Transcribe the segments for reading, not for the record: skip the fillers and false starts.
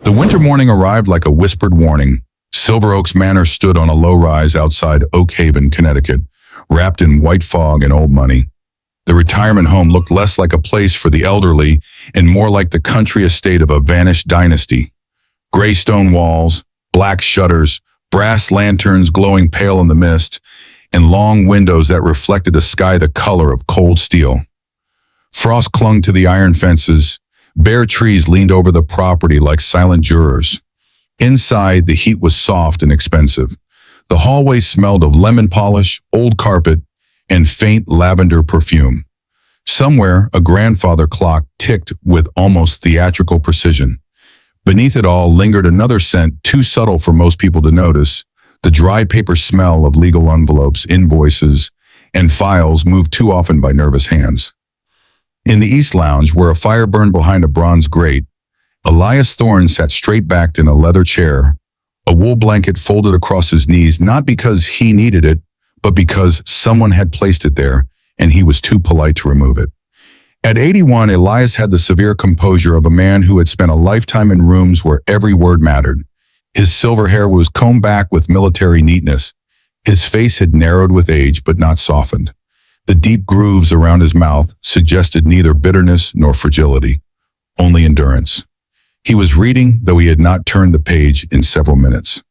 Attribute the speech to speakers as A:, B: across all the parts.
A: The winter morning arrived like a whispered warning. Silver Oaks Manor stood on a low rise outside Oak Haven, Connecticut, wrapped in white fog and old money. The retirement home looked less like a place for the elderly and more like the country estate of a vanished dynasty. Gray stone walls, black shutters, brass lanterns glowing pale in the mist, and long windows that reflected a sky the color of cold steel. Frost clung to the iron fences. Bare trees leaned over the property like silent jurors. Inside, the heat was soft and expensive. The hallway smelled of lemon polish, old carpet, and faint lavender perfume. Somewhere, a grandfather clock ticked with almost theatrical precision. Beneath it all lingered another scent too subtle for most people to notice, the dry paper smell of legal envelopes, invoices, and files moved too often by nervous hands. In the East Lounge, where a fire burned behind a bronze grate, Elias Thorne sat straight-backed in a leather chair, a wool blanket folded across his knees, not because he needed it, but because someone had placed it there, and he was too polite to remove it. At 81, Elias had the severe composure of a man who had spent a lifetime in rooms where every word mattered. His silver hair was combed back with military neatness. His face had narrowed with age, but not softened. The deep grooves around his mouth suggested neither bitterness nor fragility, only endurance. He was reading, though he had not turned the page in several minutes.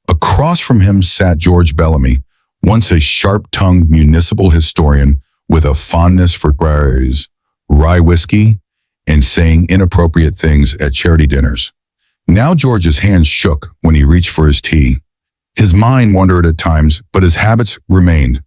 A: Across from him sat George Bellamy, once a sharp-tongued municipal historian with a fondness for Gray's rye whiskey and saying inappropriate things at charity dinners. Now George's hands shook when he reached for his tea. His mind wandered at times, but his habits remained.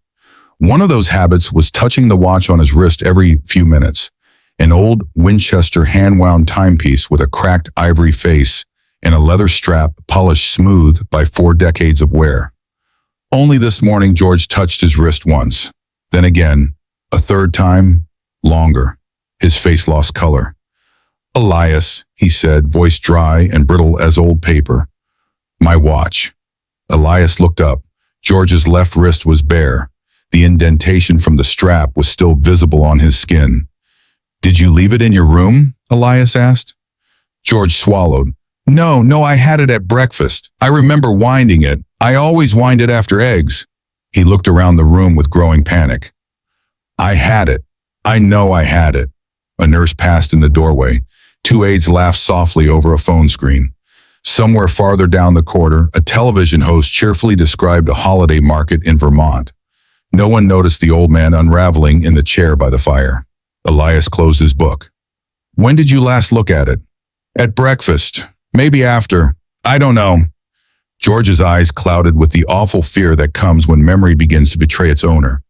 A: One of those habits was touching the watch on his wrist every few minutes, an old Winchester hand-wound timepiece with a cracked ivory face and a leather strap polished smooth by 4 decades of wear. Only this morning George touched his wrist once, then again, a third time, longer. His face lost color. "Elias," he said, voice dry and brittle as old paper. "My watch." Elias looked up. George's left wrist was bare. The indentation from the strap was still visible on his skin. "Did you leave it in your room?" Elias asked. George swallowed. No, I had it at breakfast. I remember winding it. I always wind it after eggs." He looked around the room with growing panic. "I had it. I know I had it." A nurse passed in the doorway. 2 aides laughed softly over a phone screen. Somewhere farther down the corridor, a television host cheerfully described a holiday market in Vermont. No one noticed the old man unraveling in the chair by the fire. Elias closed his book. "When did you last look at it?" "At breakfast. Maybe after. I don't know." George's eyes clouded with the awful fear that comes when memory begins to betray its owner.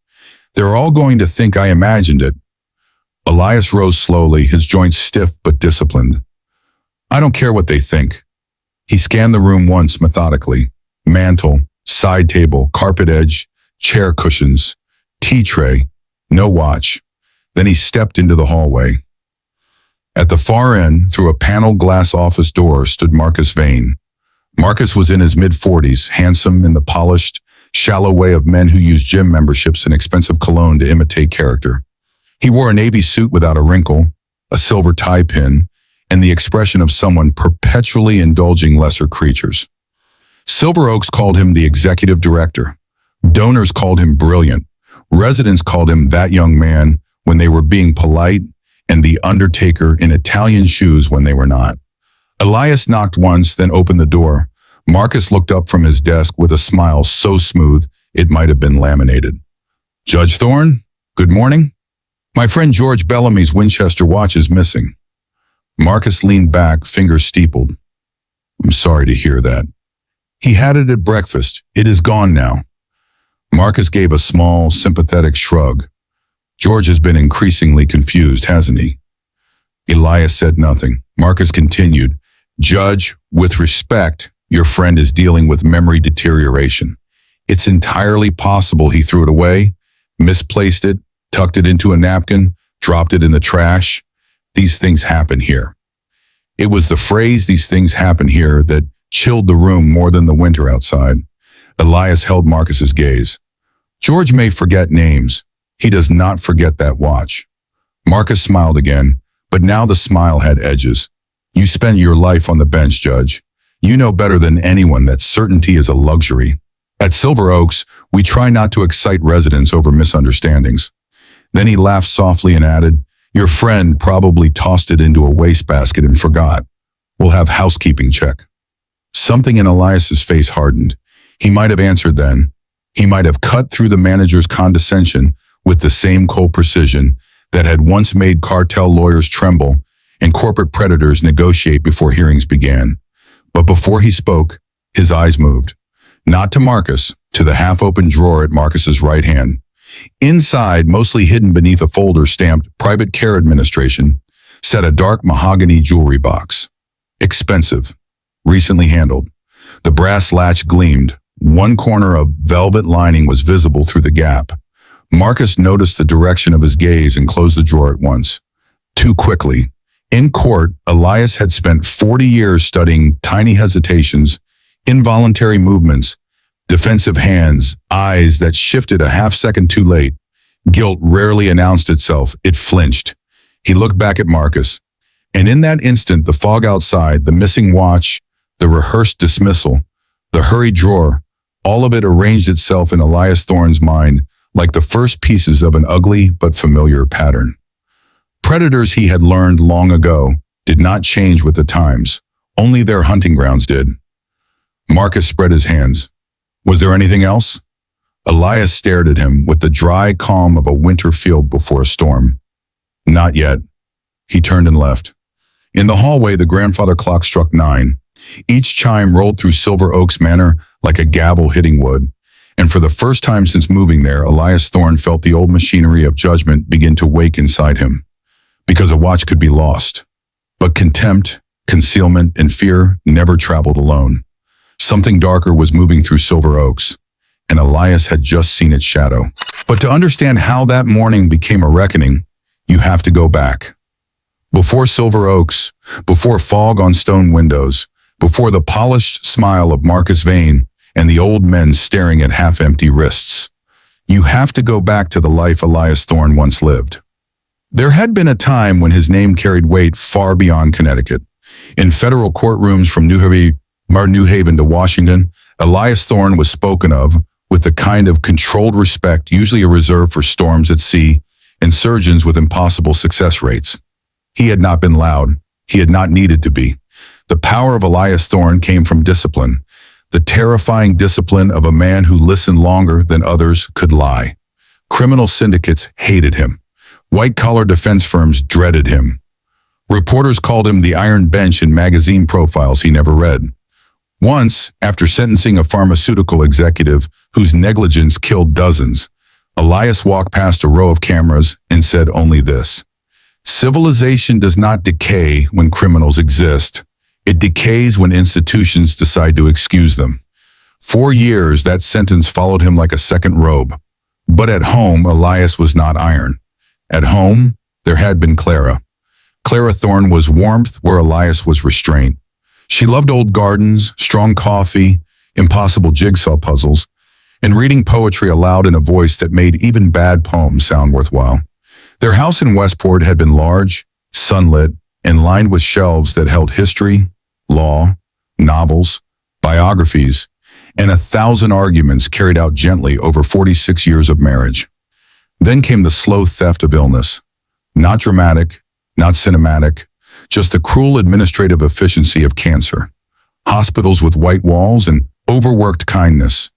A: "They're all going to think I imagined it." Elias rose slowly, his joints stiff but disciplined. "I don't care what they think." He scanned the room once methodically. Mantel, side table, carpet edge, chair cushions, tea tray, no watch. Then he stepped into the hallway. At the far end, through a paneled glass office door, stood Marcus Vane. Marcus was in his mid-40s, handsome in the polished, shallow way of men who use gym memberships and expensive cologne to imitate character. He wore a navy suit without a wrinkle, a silver tie pin, and the expression of someone perpetually indulging lesser creatures. Silver Oaks called him the executive director. Donors called him brilliant. Residents called him that young man when they were being polite, and the undertaker in Italian shoes when they were not. Elias knocked once, then opened the door. Marcus looked up from his desk with a smile so smooth it might have been laminated. "Judge Thorne, good morning. My friend George Bellamy's Winchester watch is missing." Marcus leaned back, fingers steepled. "I'm sorry to hear that. He had it at breakfast. It is gone now." Marcus gave a small, sympathetic shrug. "George has been increasingly confused, hasn't he?" Elias said nothing. Marcus continued, "Judge, with respect, your friend is dealing with memory deterioration. It's entirely possible he threw it away, misplaced it, tucked it into a napkin, dropped it in the trash. These things happen here." It was the phrase, "these things happen here," that chilled the room more than the winter outside. Elias held Marcus's gaze. "George may forget names. He does not forget that watch." Marcus smiled again, but now the smile had edges. You spent your life on the bench, Judge. You know better than anyone that certainty is a luxury. At Silver Oaks, we try not to excite residents over misunderstandings. Then he laughed softly and added, your friend probably tossed it into a wastebasket and forgot. We'll have housekeeping check. Something in Elias's face hardened. He might have answered then. He might have cut through the manager's condescension with the same cold precision that had once made cartel lawyers tremble and corporate predators negotiate before hearings began. But before he spoke, his eyes moved. Not to Marcus, to the half-open drawer at Marcus's right hand. Inside, mostly hidden beneath a folder stamped Private Care Administration, sat a dark mahogany jewelry box. Expensive, recently handled. The brass latch gleamed. One corner of velvet lining was visible through the gap. Marcus noticed the direction of his gaze and closed the drawer at once. Too quickly. In court, Elias had spent 40 years studying tiny hesitations, involuntary movements, defensive hands, eyes that shifted a half-second too late. Guilt rarely announced itself. It flinched. He looked back at Marcus. And in that instant, the fog outside, the missing watch, the rehearsed dismissal, the hurried drawer, all of it arranged itself in Elias Thorne's mind like the first pieces of an ugly but familiar pattern. Predators, he had learned long ago, did not change with the times. Only their hunting grounds did. Marcus spread his hands. Was there anything else? Elias stared at him with the dry calm of a winter field before a storm. Not yet. He turned and left. In the hallway, the grandfather clock struck 9. Each chime rolled through Silver Oaks Manor like a gavel hitting wood. And for the first time since moving there, Elias Thorne felt the old machinery of judgment begin to wake inside him. Because a watch could be lost. But contempt, concealment, and fear never traveled alone. Something darker was moving through Silver Oaks, and Elias had just seen its shadow. But to understand how that morning became a reckoning, you have to go back. Before Silver Oaks, before fog on stone windows, before the polished smile of Marcus Vane and the old men staring at half-empty wrists, you have to go back to the life Elias Thorne once lived. There had been a time when his name carried weight far beyond Connecticut. In federal courtrooms from New Haven to Washington, Elias Thorne was spoken of with the kind of controlled respect usually reserved for storms at sea and surgeons with impossible success rates. He had not been loud. He had not needed to be. The power of Elias Thorne came from discipline, the terrifying discipline of a man who listened longer than others could lie. Criminal syndicates hated him. White-collar defense firms dreaded him. Reporters called him the Iron Bench in magazine profiles he never read. Once, after sentencing a pharmaceutical executive whose negligence killed dozens, Elias walked past a row of cameras and said only this: civilization does not decay when criminals exist. It decays when institutions decide to excuse them. 4 years, that sentence followed him like a second robe. But at home, Elias was not iron. At home, there had been Clara. Clara Thorne was warmth where Elias was restraint. She loved old gardens, strong coffee, impossible jigsaw puzzles, and reading poetry aloud in a voice that made even bad poems sound worthwhile. Their house in Westport had been large, sunlit, and lined with shelves that held history, law, novels, biographies, and 1,000 arguments carried out gently over 46 years of marriage. Then came the slow theft of illness. Not dramatic, not cinematic, just the cruel administrative efficiency of cancer. Hospitals with white walls and overworked kindness.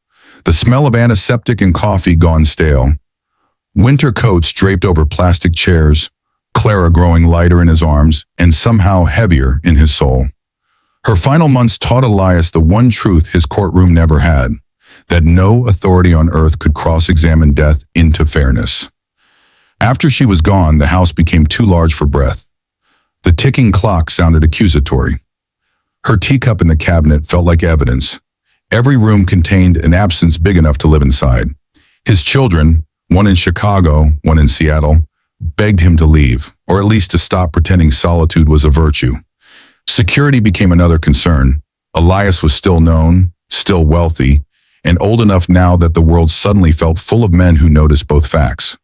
A: The smell of antiseptic and coffee gone stale. Winter coats draped over plastic chairs, Clara growing lighter in his arms and somehow heavier in his soul. Her final months taught Elias the one truth his courtroom never had, that no authority on earth could cross-examine death into fairness. After she was gone, the house became too large for breath. The ticking clock sounded accusatory. Her teacup in the cabinet felt like evidence. Every room contained an absence big enough to live inside. His children, one in Chicago, one in Seattle, begged him to leave, or at least to stop pretending solitude was a virtue. Security became another concern. Elias was still known, still wealthy, and old enough now that the world suddenly felt full of men who noticed both facts.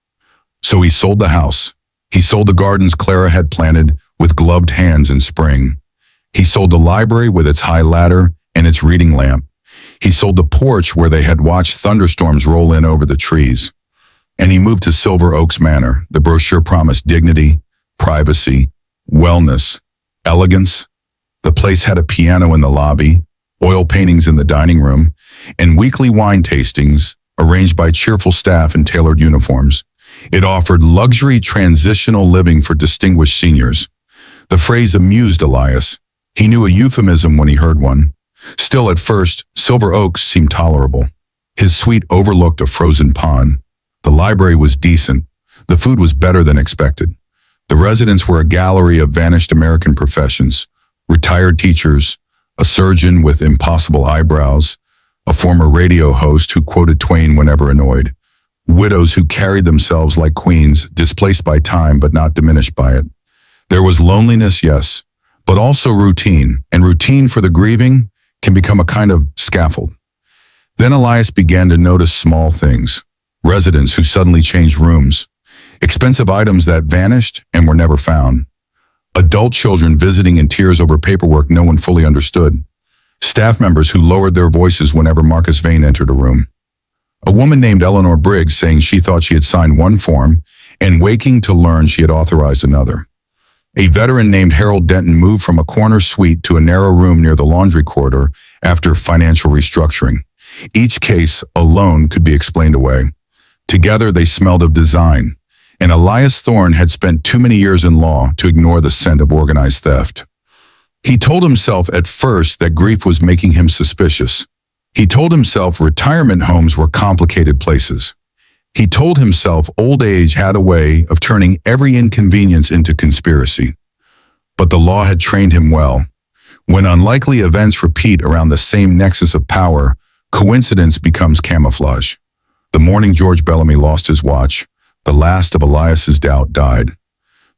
A: So he sold the house. He sold the gardens Clara had planted with gloved hands in spring. He sold the library with its high ladder and its reading lamp. He sold the porch where they had watched thunderstorms roll in over the trees. And he moved to Silver Oaks Manor. The brochure promised dignity, privacy, wellness, elegance. The place had a piano in the lobby, oil paintings in the dining room, and weekly wine tastings arranged by cheerful staff in tailored uniforms. It offered luxury transitional living for distinguished seniors. The phrase amused Elias. He knew a euphemism when he heard one. Still, at first, Silver Oaks seemed tolerable. His suite overlooked a frozen pond. The library was decent. The food was better than expected. The residents were a gallery of vanished American professions, retired teachers, a surgeon with impossible eyebrows, a former radio host who quoted Twain whenever annoyed, widows who carried themselves like queens, displaced by time but not diminished by it. There was loneliness, yes, but also routine, and routine for the grieving can become a kind of scaffold. Then Elias began to notice small things, residents who suddenly changed rooms, expensive items that vanished and were never found, adult children visiting in tears over paperwork no one fully understood, staff members who lowered their voices whenever Marcus Vane entered a room, a woman named Eleanor Briggs saying she thought she had signed one form and waking to learn she had authorized another. A veteran named Harold Denton moved from a corner suite to a narrow room near the laundry corridor after financial restructuring. Each case alone could be explained away. Together they smelled of design, and Elias Thorne had spent too many years in law to ignore the scent of organized theft. He told himself at first that grief was making him suspicious. He told himself retirement homes were complicated places. He told himself old age had a way of turning every inconvenience into conspiracy. But the law had trained him well. When unlikely events repeat around the same nexus of power, coincidence becomes camouflage. The morning George Bellamy lost his watch, the last of Elias's doubt died.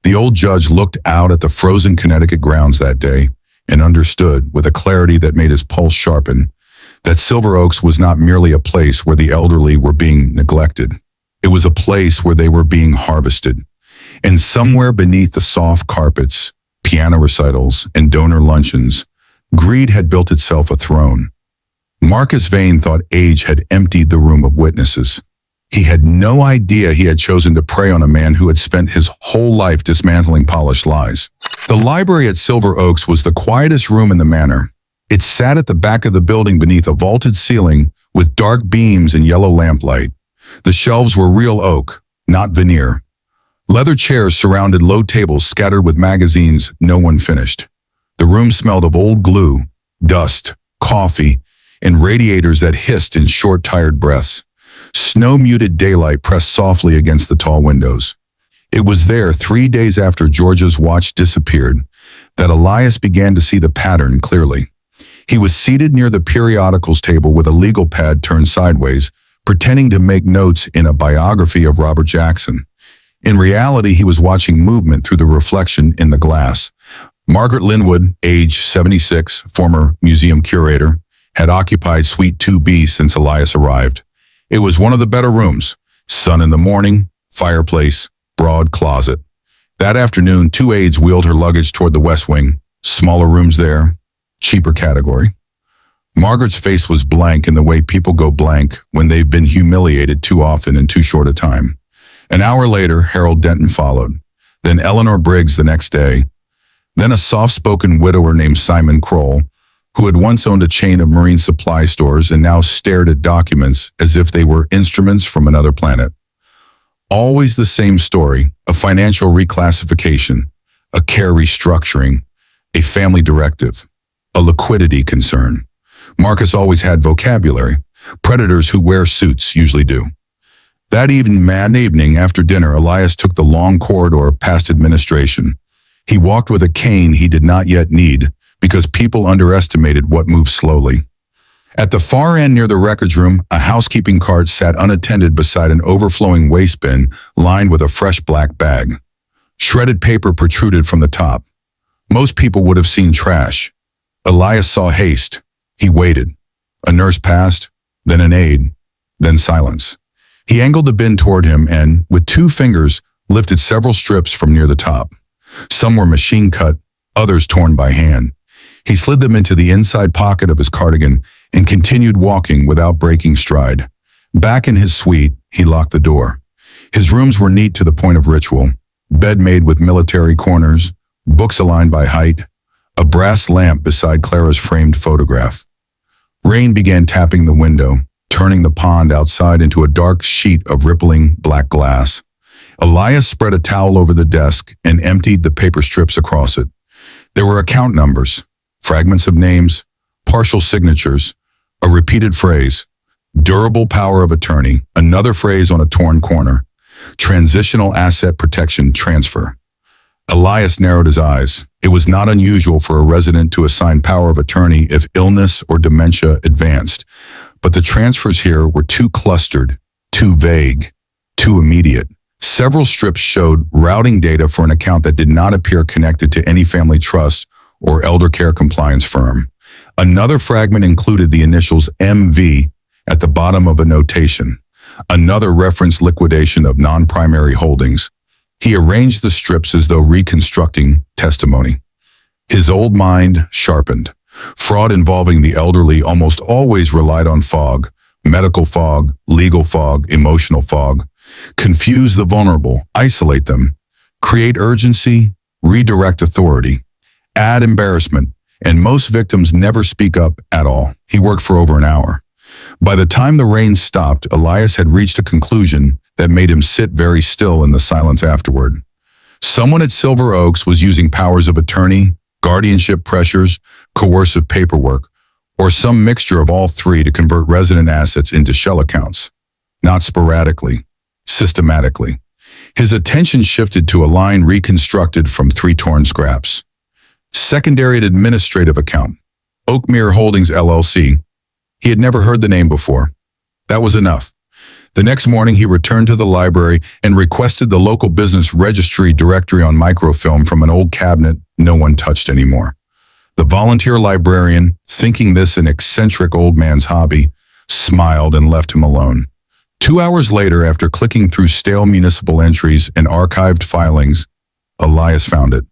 A: The old judge looked out at the frozen Connecticut grounds that day and understood, with a clarity that made his pulse sharpen, that Silver Oaks was not merely a place where the elderly were being neglected. It was a place where they were being harvested. And somewhere beneath the soft carpets, piano recitals, and donor luncheons, greed had built itself a throne. Marcus Vane thought age had emptied the room of witnesses. He had no idea he had chosen to prey on a man who had spent his whole life dismantling polished lies. The library at Silver Oaks was the quietest room in the manor. It sat at the back of the building beneath a vaulted ceiling with dark beams and yellow lamplight. The shelves were real oak, not veneer. Leather chairs surrounded low tables scattered with magazines no one finished. The room smelled of old glue, dust, coffee, and radiators that hissed in short, tired breaths. Snow-muted daylight pressed softly against the tall windows. It was there 3 days after Georgia's watch disappeared that Elias began to see the pattern clearly. He was seated near the periodicals table with a legal pad turned sideways, pretending to make notes in a biography of Robert Jackson. In reality, he was watching movement through the reflection in the glass. Margaret Linwood, age 76, former museum curator, had occupied Suite 2B since Elias arrived. It was one of the better rooms. Sun in the morning, fireplace, broad closet. That afternoon, 2 aides wheeled her luggage toward the west wing. Smaller rooms there, cheaper category. Margaret's face was blank in the way people go blank when they've been humiliated too often in too short a time. An hour later, Harold Denton followed. Then Eleanor Briggs the next day. Then a soft-spoken widower named Simon Kroll, who had once owned a chain of marine supply stores and now stared at documents as if they were instruments from another planet. Always the same story, a financial reclassification, a care restructuring, a family directive, a liquidity concern. Marcus always had vocabulary. Predators who wear suits usually do. That evening after dinner, Elias took the long corridor past administration. He walked with a cane he did not yet need because people underestimated what moved slowly. At the far end near the records room, a housekeeping cart sat unattended beside an overflowing waste bin lined with a fresh black bag. Shredded paper protruded from the top. Most people would have seen trash. Elias saw haste. He waited. A nurse passed, then an aide, then silence. He angled the bin toward him and, with 2 fingers, lifted several strips from near the top. Some were machine cut, others torn by hand. He slid them into the inside pocket of his cardigan and continued walking without breaking stride. Back in his suite, he locked the door. His rooms were neat to the point of ritual. Bed made with military corners, books aligned by height, a brass lamp beside Clara's framed photograph. Rain began tapping the window, turning the pond outside into a dark sheet of rippling black glass. Elias spread a towel over the desk and emptied the paper strips across it. There were account numbers, fragments of names, partial signatures, a repeated phrase, durable power of attorney, another phrase on a torn corner, transitional asset protection transfer. Elias narrowed his eyes. It was not unusual for a resident to assign power of attorney if illness or dementia advanced, but the transfers here were too clustered, too vague, too immediate. Several strips showed routing data for an account that did not appear connected to any family trust or elder care compliance firm. Another fragment included the initials MV at the bottom of a notation. Another referenced liquidation of non-primary holdings. He arranged the strips as though reconstructing testimony. His old mind sharpened. Fraud involving the elderly almost always relied on fog, medical fog, legal fog, emotional fog. Confuse the vulnerable, isolate them, create urgency, redirect authority, add embarrassment, and most victims never speak up at all. He worked for over an hour. By the time the rain stopped, Elias had reached a conclusion that made him sit very still in the silence afterward. Someone at Silver Oaks was using powers of attorney, guardianship pressures, coercive paperwork, or some mixture of all three to convert resident assets into shell accounts. Not sporadically, systematically. His attention shifted to a line reconstructed from 3 torn scraps. Secondary administrative account, Oakmere Holdings LLC. He had never heard the name before. That was enough. The next morning, he returned to the library and requested the local business registry directory on microfilm from an old cabinet no one touched anymore. The volunteer librarian, thinking this an eccentric old man's hobby, smiled and left him alone. 2 hours later, after clicking through stale municipal entries and archived filings, Elias found it.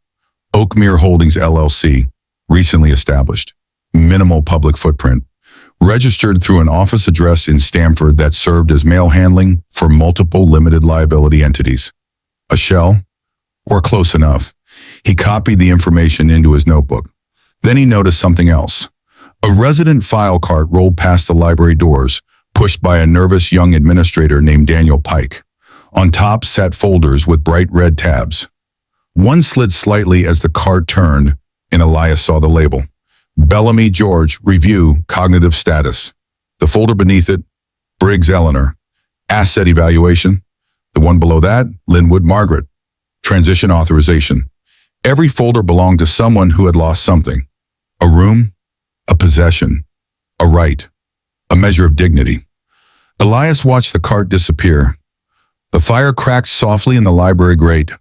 A: Oakmere Holdings LLC, recently established. Minimal public footprint. Registered through an office address in Stamford that served as mail handling for multiple limited liability entities. A shell? Or close enough. He copied the information into his notebook. Then he noticed something else. A resident file cart rolled past the library doors, pushed by a nervous young administrator named Daniel Pike. On top sat folders with bright red tabs. One slid slightly as the cart turned, and Elias saw the label. Bellamy George, Review, Cognitive Status. The folder beneath it, Briggs Eleanor. Asset Evaluation. The one below that, Linwood Margaret. Transition Authorization. Every folder belonged to someone who had lost something. A room, a possession, a right, a measure of dignity. Elias watched the cart disappear. The fire cracked softly in the library grate.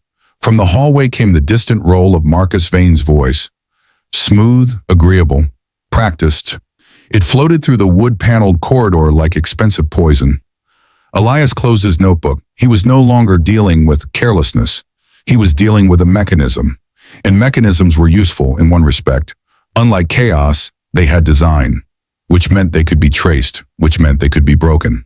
A: From the hallway came the distant roll of Marcus Vane's voice. Smooth, agreeable, practiced. It floated through the wood-paneled corridor like expensive poison. Elias closed his notebook. He was no longer dealing with carelessness. He was dealing with a mechanism. And mechanisms were useful in one respect. Unlike chaos, they had design, which meant they could be traced, which meant they could be broken.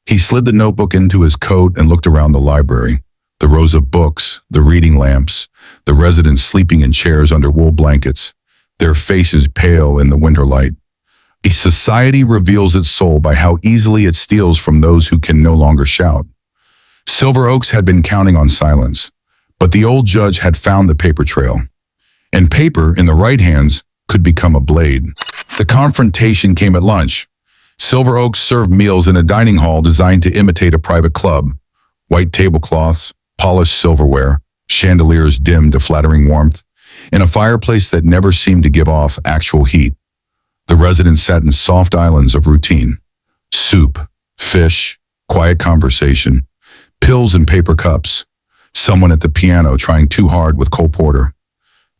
A: He slid the notebook into his coat and looked around the library. The rows of books, the reading lamps, the residents sleeping in chairs under wool blankets, their faces pale in the winter light. A society reveals its soul by how easily it steals from those who can no longer shout. Silver Oaks had been counting on silence, but the old judge had found the paper trail. And paper, in the right hands, could become a blade. The confrontation came at lunch. Silver Oaks served meals in a dining hall designed to imitate a private club. White tablecloths, polished silverware, chandeliers dimmed to flattering warmth, and a fireplace that never seemed to give off actual heat. The residents sat in soft islands of routine. Soup, fish, quiet conversation, pills in paper cups, someone at the piano trying too hard with Cole Porter.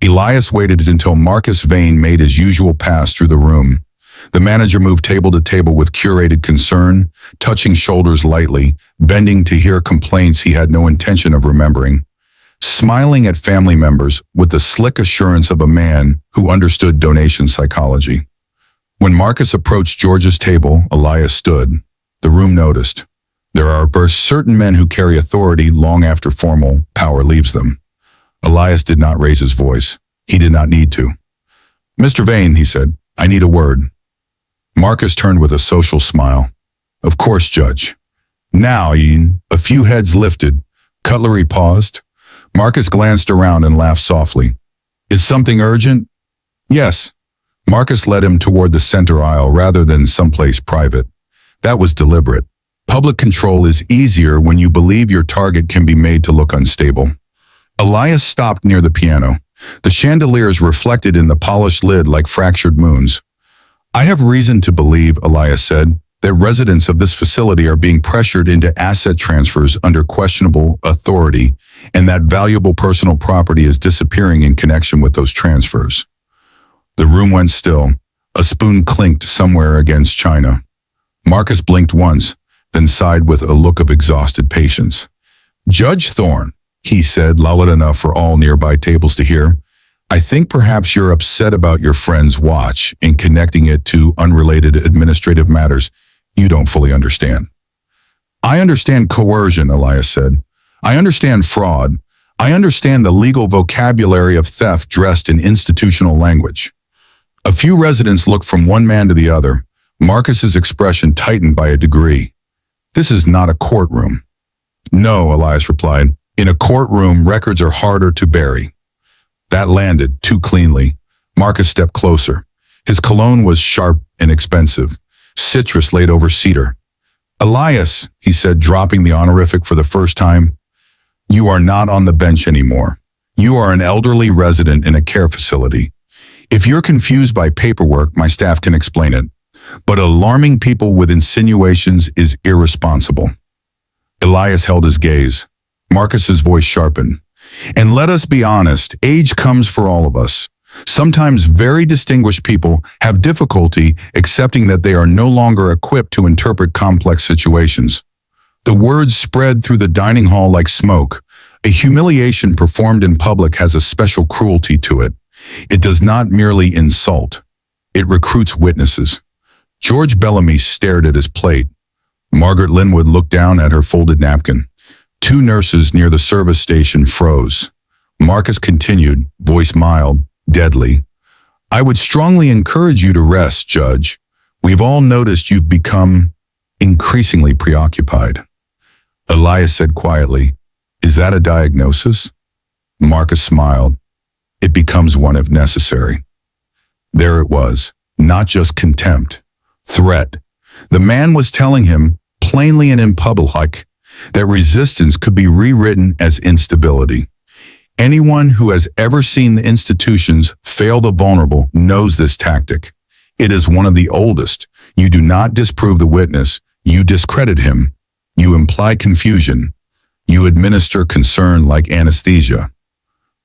A: Elias waited until Marcus Vane made his usual pass through the room. The manager moved table to table with curated concern, touching shoulders lightly, bending to hear complaints he had no intention of remembering. smiling at family members with the slick assurance of a man who understood donation psychology. When Marcus approached George's table, Elias stood. The room noticed. There are certain men who carry authority long after formal power leaves them. Elias did not raise his voice. He did not need to. "Mr. Vane," he said, "I need a word." Marcus turned with a social smile. "Of course, Judge." "Now, Ian." A few heads lifted. Cutlery paused. Marcus glanced around and laughed softly. "Is something urgent?" "Yes." Marcus led him toward the center aisle rather than someplace private. That was deliberate. Public control is easier when you believe your target can be made to look unstable. Elias stopped near the piano. The chandeliers reflected in the polished lid like fractured moons. "I have reason to believe," Elias said, "that residents of this facility are being pressured into asset transfers under questionable authority, and that valuable personal property is disappearing in connection with those transfers." The room went still. A spoon clinked somewhere against china. Marcus blinked once, then sighed with a look of exhausted patience. "Judge Thorne," he said, loud enough for all nearby tables to hear, "I think perhaps you're upset about your friend's watch and connecting it to unrelated administrative matters you don't fully understand." "I understand coercion," Elias said. "I understand fraud. I understand the legal vocabulary of theft dressed in institutional language." A few residents looked from one man to the other. Marcus's expression tightened by a degree. "This is not a courtroom." "No," Elias replied. "In a courtroom, records are harder to bury." That landed too cleanly. Marcus stepped closer. His cologne was sharp and expensive, citrus laid over cedar. "Elias," he said, dropping the honorific for the first time, "you are not on the bench anymore. You are an elderly resident in a care facility. If you're confused by paperwork, my staff can explain it. But alarming people with insinuations is irresponsible." Elias held his gaze. Marcus's voice sharpened. "And let us be honest, age comes for all of us. Sometimes very distinguished people have difficulty accepting that they are no longer equipped to interpret complex situations." The words spread through the dining hall like smoke. A humiliation performed in public has a special cruelty to it. It does not merely insult. It recruits witnesses. George Bellamy stared at his plate. Margaret Linwood looked down at her folded napkin. Two nurses near the service station froze. Marcus continued, voice mild, deadly. "I would strongly encourage you to rest, Judge. We've all noticed you've become increasingly preoccupied." Elias said quietly, "Is that a diagnosis?" Marcus smiled. "It becomes one if necessary." There it was, not just contempt, threat. The man was telling him, plainly and in public, that resistance could be rewritten as instability. Anyone who has ever seen the institutions fail the vulnerable knows this tactic. It is one of the oldest. You do not disprove the witness, you discredit him. You imply confusion. You administer concern like anesthesia.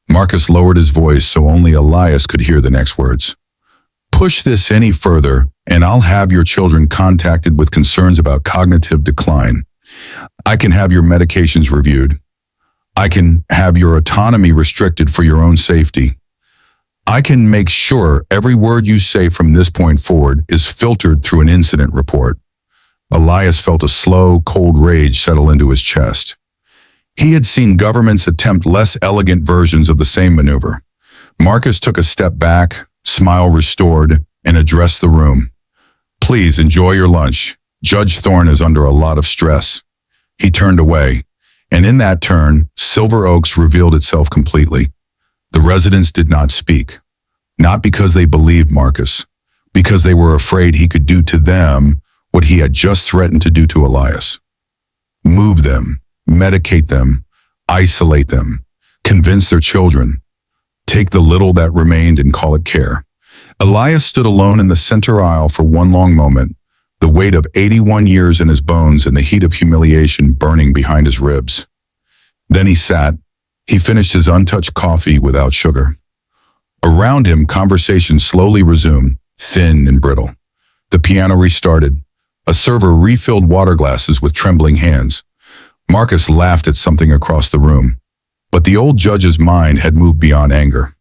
A: Marcus lowered his voice so only Elias could hear the next words. "Push this any further, and I'll have your children contacted with concerns about cognitive decline. I can have your medications reviewed. I can have your autonomy restricted for your own safety. I can make sure every word you say from this point forward is filtered through an incident report." Elias felt a slow, cold rage settle into his chest. He had seen governments attempt less elegant versions of the same maneuver. Marcus took a step back, smile restored, and addressed the room. "Please enjoy your lunch. Judge Thorne is under a lot of stress." He turned away, and in that turn, Silver Oaks revealed itself completely. The residents did not speak, not because they believed Marcus, because they were afraid he could do to them what he had just threatened to do to Elias. Move them, medicate them, isolate them, convince their children. Take the little that remained and call it care. Elias stood alone in the center aisle for one long moment, the weight of 81 years in his bones and the heat of humiliation burning behind his ribs. Then he sat. He finished his untouched coffee without sugar. Around him, conversation slowly resumed, thin and brittle. The piano restarted. A server refilled water glasses with trembling hands. Marcus laughed at something across the room. But the old judge's mind had moved beyond anger.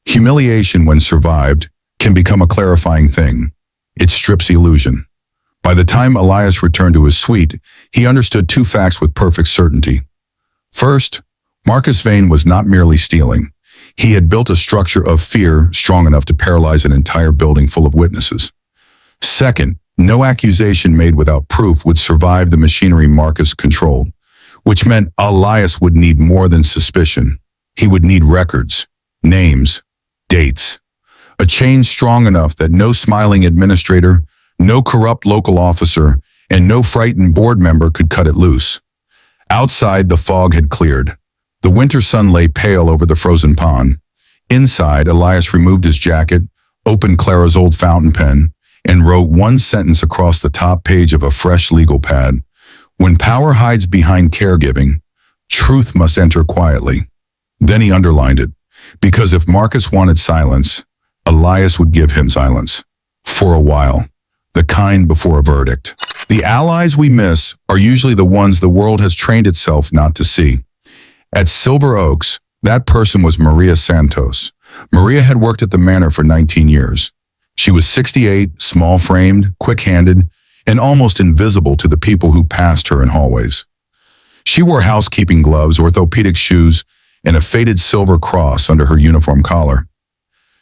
A: Humiliation, when survived, can become a clarifying thing. It strips illusion. By the time Elias returned to his suite, he understood two facts with perfect certainty. First, Marcus Vane was not merely stealing. He had built a structure of fear strong enough to paralyze an entire building full of witnesses. Second, no accusation made without proof would survive the machinery Marcus controlled, which meant Elias would need more than suspicion. He would need records, names, dates. A chain strong enough that no smiling administrator, no corrupt local officer, and no frightened board member could cut it loose. Outside, the fog had cleared. The winter sun lay pale over the frozen pond. Inside, Elias removed his jacket, opened Clara's old fountain pen, and wrote one sentence across the top page of a fresh legal pad. When power hides behind caregiving, truth must enter quietly. Then he underlined it, because if Marcus wanted silence, Elias would give him silence. For a while. The kind before a verdict. The allies we miss are usually the ones the world has trained itself not to see. At Silver Oaks, that person was Maria Santos. Maria had worked at the manor for 19 years. She was 68, small-framed, quick-handed, and almost invisible to the people who passed her in hallways. She wore housekeeping gloves, orthopedic shoes, and a faded silver cross under her uniform collar.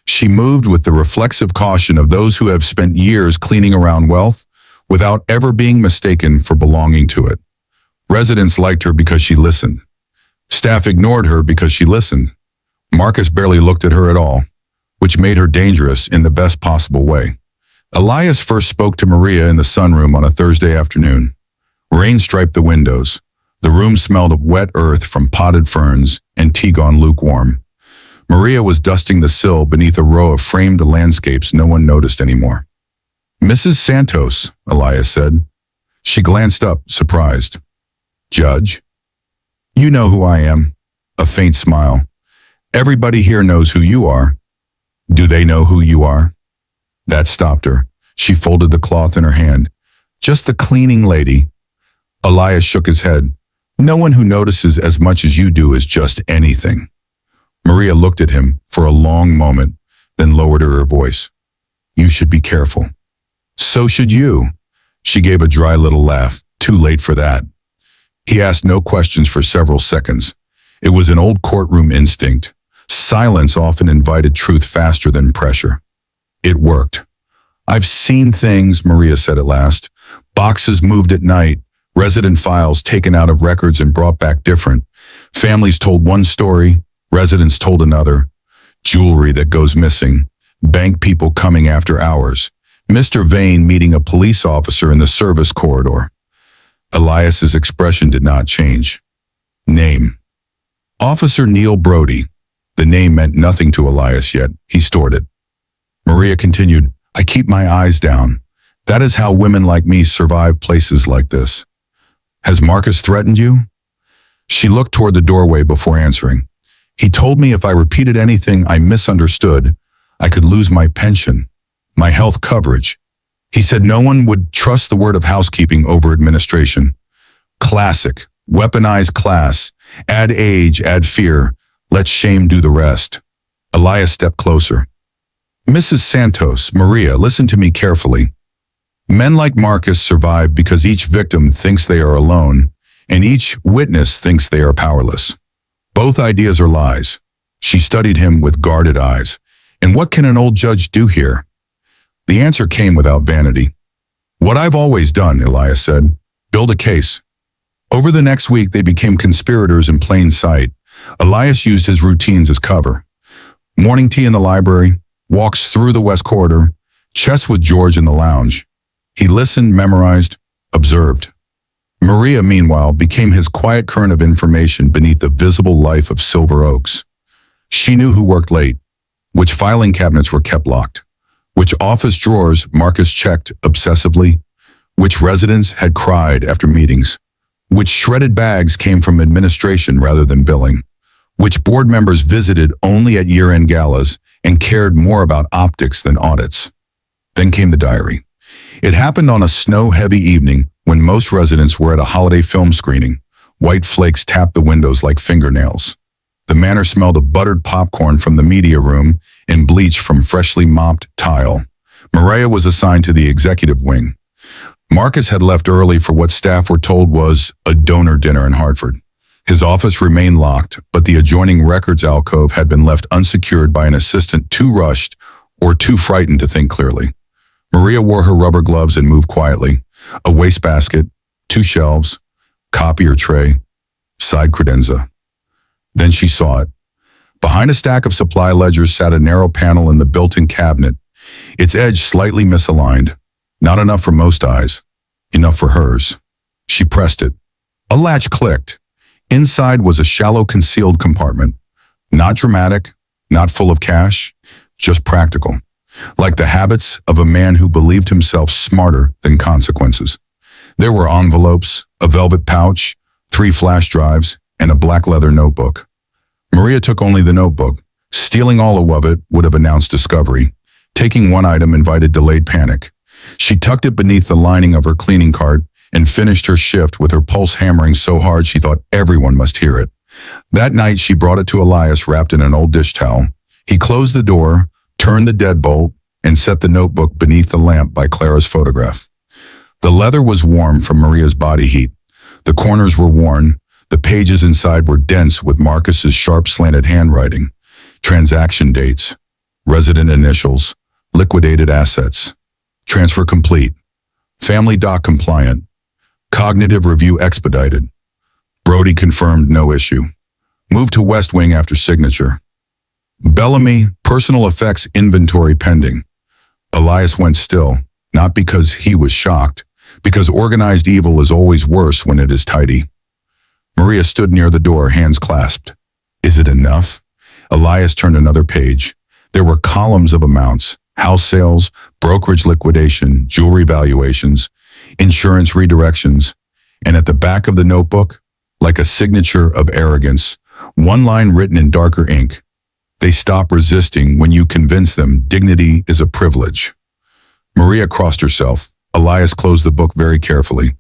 A: She moved with the reflexive caution of those who have spent years cleaning around wealth without ever being mistaken for belonging to it. Residents liked her because she listened. Staff ignored her because she listened. Marcus barely looked at her at all, which made her dangerous in the best possible way. Elias first spoke to Maria in the sunroom on a Thursday afternoon. Rain striped the windows. The room smelled of wet earth from potted ferns and tea gone lukewarm. Maria was dusting the sill beneath a row of framed landscapes no one noticed anymore. "Mrs. Santos," Elias said. She glanced up, surprised. "Judge?" "You know who I am." A faint smile. "Everybody here knows who you are." "Do they know who you are?" That stopped her. She folded the cloth in her hand. "Just the cleaning lady." Elias shook his head. "No one who notices as much as you do is just anything." Maria looked at him for a long moment, then lowered her voice. "You should be careful." "So should you." She gave a dry little laugh. "Too late for that." He asked no questions for several seconds. It was an old courtroom instinct. Silence often invited truth faster than pressure. It worked. "I've seen things," Maria said at last. "Boxes moved at night, resident files taken out of records and brought back different. Families told one story, residents told another. Jewelry that goes missing, bank people coming after hours, Mr. Vane meeting a police officer in the service corridor." Elias's expression did not change. "Name?" "Officer Neil Brody." The name meant nothing to Elias yet. He stored it. Maria continued, "I keep my eyes down. That is how women like me survive places like this." "Has Marcus threatened you?" She looked toward the doorway before answering. "He told me if I repeated anything I misunderstood, I could lose my pension, my health coverage. He said no one would trust the word of housekeeping over administration. Classic, weaponized class, add age, add fear, let shame do the rest." Elias stepped closer. "Mrs. Santos, Maria, listen to me carefully. Men like Marcus survive because each victim thinks they are alone, and each witness thinks they are powerless. Both ideas are lies." She studied him with guarded eyes. "And what can an old judge do here?" The answer came without vanity. "What I've always done," Elias said. "Build a case." Over the next week, they became conspirators in plain sight. Elias used his routines as cover. Morning tea in the library, walks through the West Corridor, chess with George in the lounge. He listened, memorized, observed. Maria, meanwhile, became his quiet current of information beneath the visible life of Silver Oaks. She knew who worked late, which filing cabinets were kept locked, which office drawers Marcus checked obsessively, which residents had cried after meetings, which shredded bags came from administration rather than billing, which board members visited only at year-end galas and cared more about optics than audits. Then came the diary. It happened on a snow-heavy evening when most residents were at a holiday film screening. White flakes tapped the windows like fingernails. The manor smelled of buttered popcorn from the media room and bleach from freshly mopped tile. Maria was assigned to the executive wing. Marcus had left early for what staff were told was a donor dinner in Hartford. His office remained locked, but the adjoining records alcove had been left unsecured by an assistant too rushed or too frightened to think clearly. Maria wore her rubber gloves and moved quietly. A wastebasket, 2 shelves, copier tray, side credenza. Then she saw it. Behind a stack of supply ledgers sat a narrow panel in the built-in cabinet, its edge slightly misaligned. Not enough for most eyes, enough for hers. She pressed it. A latch clicked. Inside was a shallow concealed compartment. Not dramatic, not full of cash, just practical. Like the habits of a man who believed himself smarter than consequences. There were envelopes, a velvet pouch, 3 flash drives, and a black leather notebook. Maria took only the notebook. Stealing all of it would have announced discovery. Taking one item invited delayed panic. She tucked it beneath the lining of her cleaning cart and finished her shift with her pulse hammering so hard she thought everyone must hear it. That night she brought it to Elias wrapped in an old dish towel. He closed the door, turned the deadbolt, and set the notebook beneath the lamp by Clara's photograph. The leather was warm from Maria's body heat. The corners were worn. The pages inside were dense with Marcus's sharp slanted handwriting. Transaction dates, resident initials, liquidated assets, transfer complete, family doc compliant, cognitive review expedited. Brody confirmed no issue. Moved to West Wing after signature. Bellamy, personal effects inventory pending. Elias went still, not because he was shocked, because organized evil is always worse when it is tidy. Maria stood near the door, hands clasped. Is it enough? Elias turned another page. There were columns of amounts, house sales, brokerage liquidation, jewelry valuations, insurance redirections, and at the back of the notebook, like a signature of arrogance, one line written in darker ink. They stop resisting when you convince them dignity is a privilege. Maria crossed herself. Elias closed the book very carefully.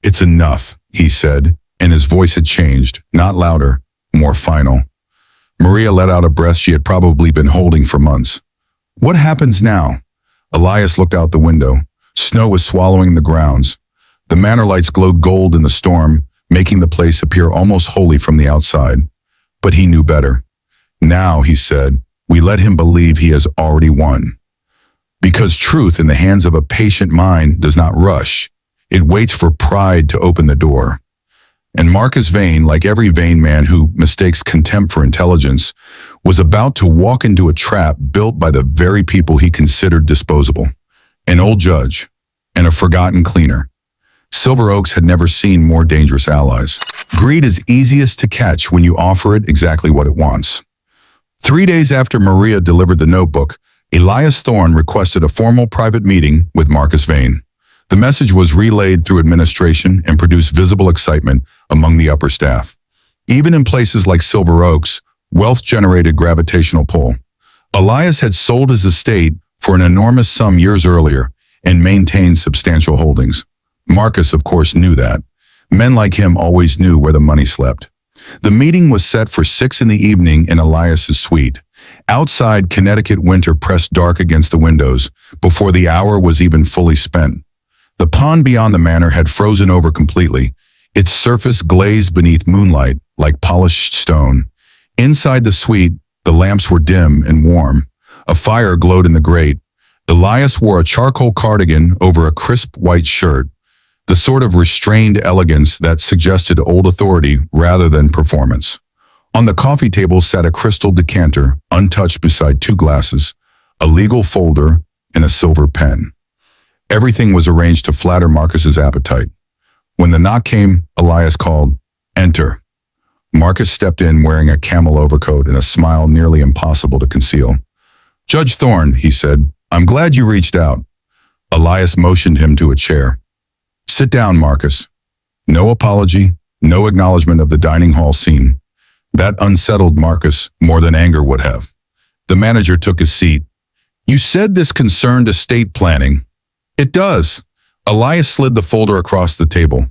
A: It's enough, he said, and his voice had changed, not louder, more final. Maria let out a breath she had probably been holding for months. What happens now? Elias looked out the window. Snow was swallowing the grounds. The manor lights glowed gold in the storm, making the place appear almost holy from the outside. But he knew better. Now, he said, we let him believe he has already won. Because truth in the hands of a patient mind does not rush. It waits for pride to open the door. And Marcus Vane, like every vain man who mistakes contempt for intelligence, was about to walk into a trap built by the very people he considered disposable. An old judge and a forgotten cleaner. Silver Oaks had never seen more dangerous allies. Greed is easiest to catch when you offer it exactly what it wants. 3 days after Maria delivered the notebook, Elias Thorne requested a formal private meeting with Marcus Vane. The message was relayed through administration and produced visible excitement among the upper staff. Even in places like Silver Oaks, wealth generated gravitational pull. Elias had sold his estate for an enormous sum years earlier and maintained substantial holdings. Marcus, of course, knew that. Men like him always knew where the money slept. The meeting was set for 6 in the evening in Elias's suite. Outside, Connecticut winter pressed dark against the windows before the hour was even fully spent. The pond beyond the manor had frozen over completely, its surface glazed beneath moonlight like polished stone. Inside the suite, the lamps were dim and warm. A fire glowed in the grate. Elias wore a charcoal cardigan over a crisp white shirt, the sort of restrained elegance that suggested old authority rather than performance. On the coffee table sat a crystal decanter, untouched beside 2 glasses, a legal folder, and a silver pen. Everything was arranged to flatter Marcus's appetite. When the knock came, Elias called, "Enter." Marcus stepped in wearing a camel overcoat and a smile nearly impossible to conceal. "Judge Thorne," he said, "I'm glad you reached out." Elias motioned him to a chair. "Sit down, Marcus." No apology, no acknowledgement of the dining hall scene. That unsettled Marcus more than anger would have. The manager took his seat. "You said this concerned estate planning." "It does." Elias slid the folder across the table.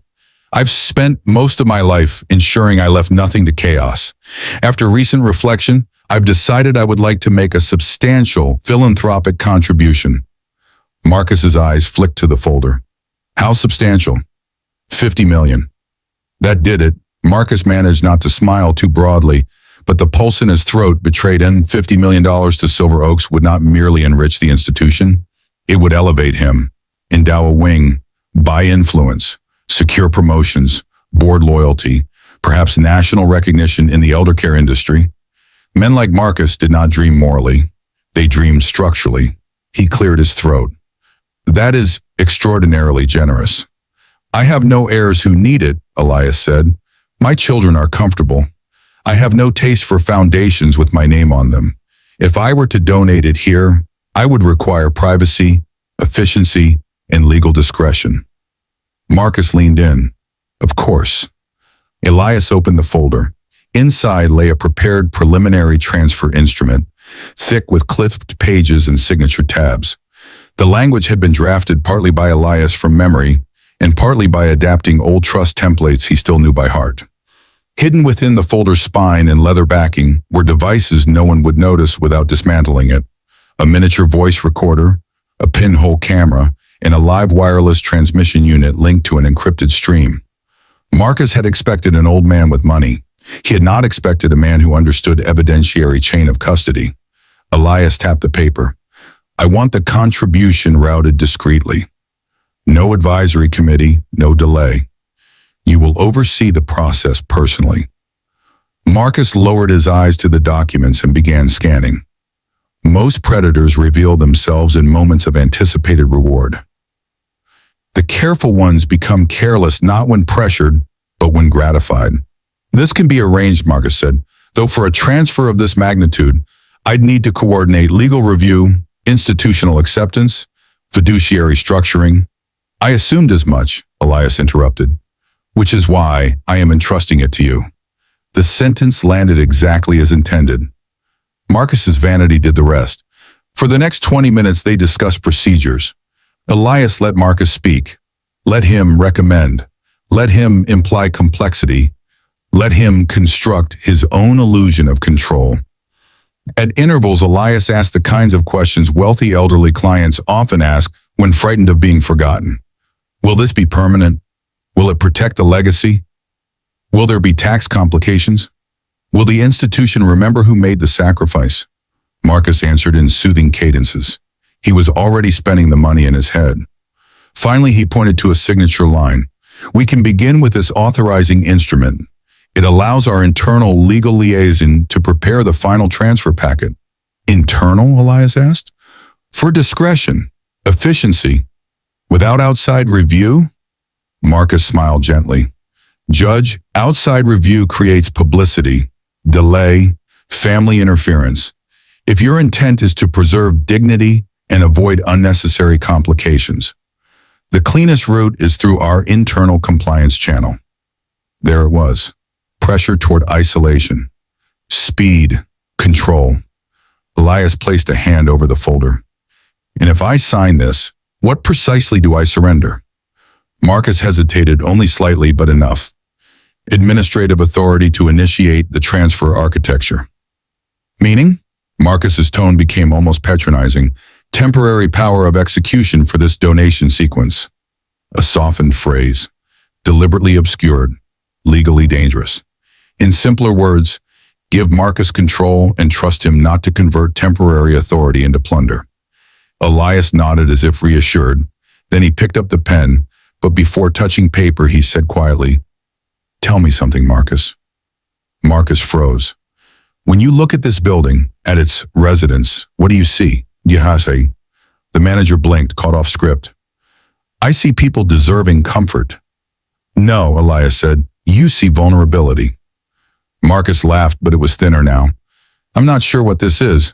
A: I've spent most of my life ensuring I left nothing to chaos. After recent reflection, I've decided I would like to make a substantial philanthropic contribution. Marcus's eyes flicked to the folder. How substantial? 50 million. That did it. Marcus managed not to smile too broadly, but the pulse in his throat betrayed him. $50 million to Silver Oaks would not merely enrich the institution. It would elevate him, endow a wing, buy influence, secure promotions, board loyalty, perhaps national recognition in the elder care industry. Men like Marcus did not dream morally. They dreamed structurally. He cleared his throat. That is extraordinarily generous. I have no heirs who need it, Elias said. My children are comfortable. I have no taste for foundations with my name on them. If I were to donate it here, I would require privacy, efficiency, and legal discretion. Marcus leaned in. Of course. Elias opened the folder. Inside lay a prepared preliminary transfer instrument, thick with clipped pages and signature tabs. The language had been drafted partly by Elias from memory and partly by adapting old trust templates he still knew by heart. Hidden within the folder's spine and leather backing were devices no one would notice without dismantling it. A miniature voice recorder, a pinhole camera, and a live wireless transmission unit linked to an encrypted stream. Marcus had expected an old man with money. He had not expected a man who understood evidentiary chain of custody. Elias tapped the paper. I want the contribution routed discreetly. No advisory committee, no delay. You will oversee the process personally. Marcus lowered his eyes to the documents and began scanning. Most predators reveal themselves in moments of anticipated reward. The careful ones become careless not when pressured, but when gratified. This can be arranged, Marcus said, though for a transfer of this magnitude, I'd need to coordinate legal review, institutional acceptance, fiduciary structuring. I assumed as much, Elias interrupted, which is why I am entrusting it to you. The sentence landed exactly as intended. Marcus's vanity did the rest. For the next 20 minutes, they discussed procedures. Elias let Marcus speak. Let him recommend. Let him imply complexity. Let him construct his own illusion of control. At intervals, Elias asked the kinds of questions wealthy elderly clients often ask when frightened of being forgotten. Will this be permanent? Will it protect the legacy? Will there be tax complications? Will the institution remember who made the sacrifice? Marcus answered in soothing cadences. He was already spending the money in his head. Finally, he pointed to a signature line. We can begin with this authorizing instrument. It allows our internal legal liaison to prepare the final transfer packet. Internal, Elias asked? For discretion, efficiency, without outside review? Marcus smiled gently. Judge, outside review creates publicity, delay, family interference. If your intent is to preserve dignity and avoid unnecessary complications, the cleanest route is through our internal compliance channel. There it was. Pressure toward isolation. Speed. Control. Elias placed a hand over the folder. And if I sign this, what precisely do I surrender? Marcus hesitated only slightly, but enough. Administrative authority to initiate the transfer architecture. Meaning? Marcus's tone became almost patronizing. Temporary power of execution for this donation sequence. A softened phrase. Deliberately obscured. Legally dangerous. In simpler words, give Marcus control and trust him not to convert temporary authority into plunder. Elias nodded as if reassured. Then he picked up the pen, but before touching paper, he said quietly, Tell me something, Marcus. Marcus froze. When you look at this building, at its residence, what do you see? Yahase. The manager blinked, caught off script. I see people deserving comfort. No, Elias said, you see vulnerability. Marcus laughed, but it was thinner now. I'm not sure what this is.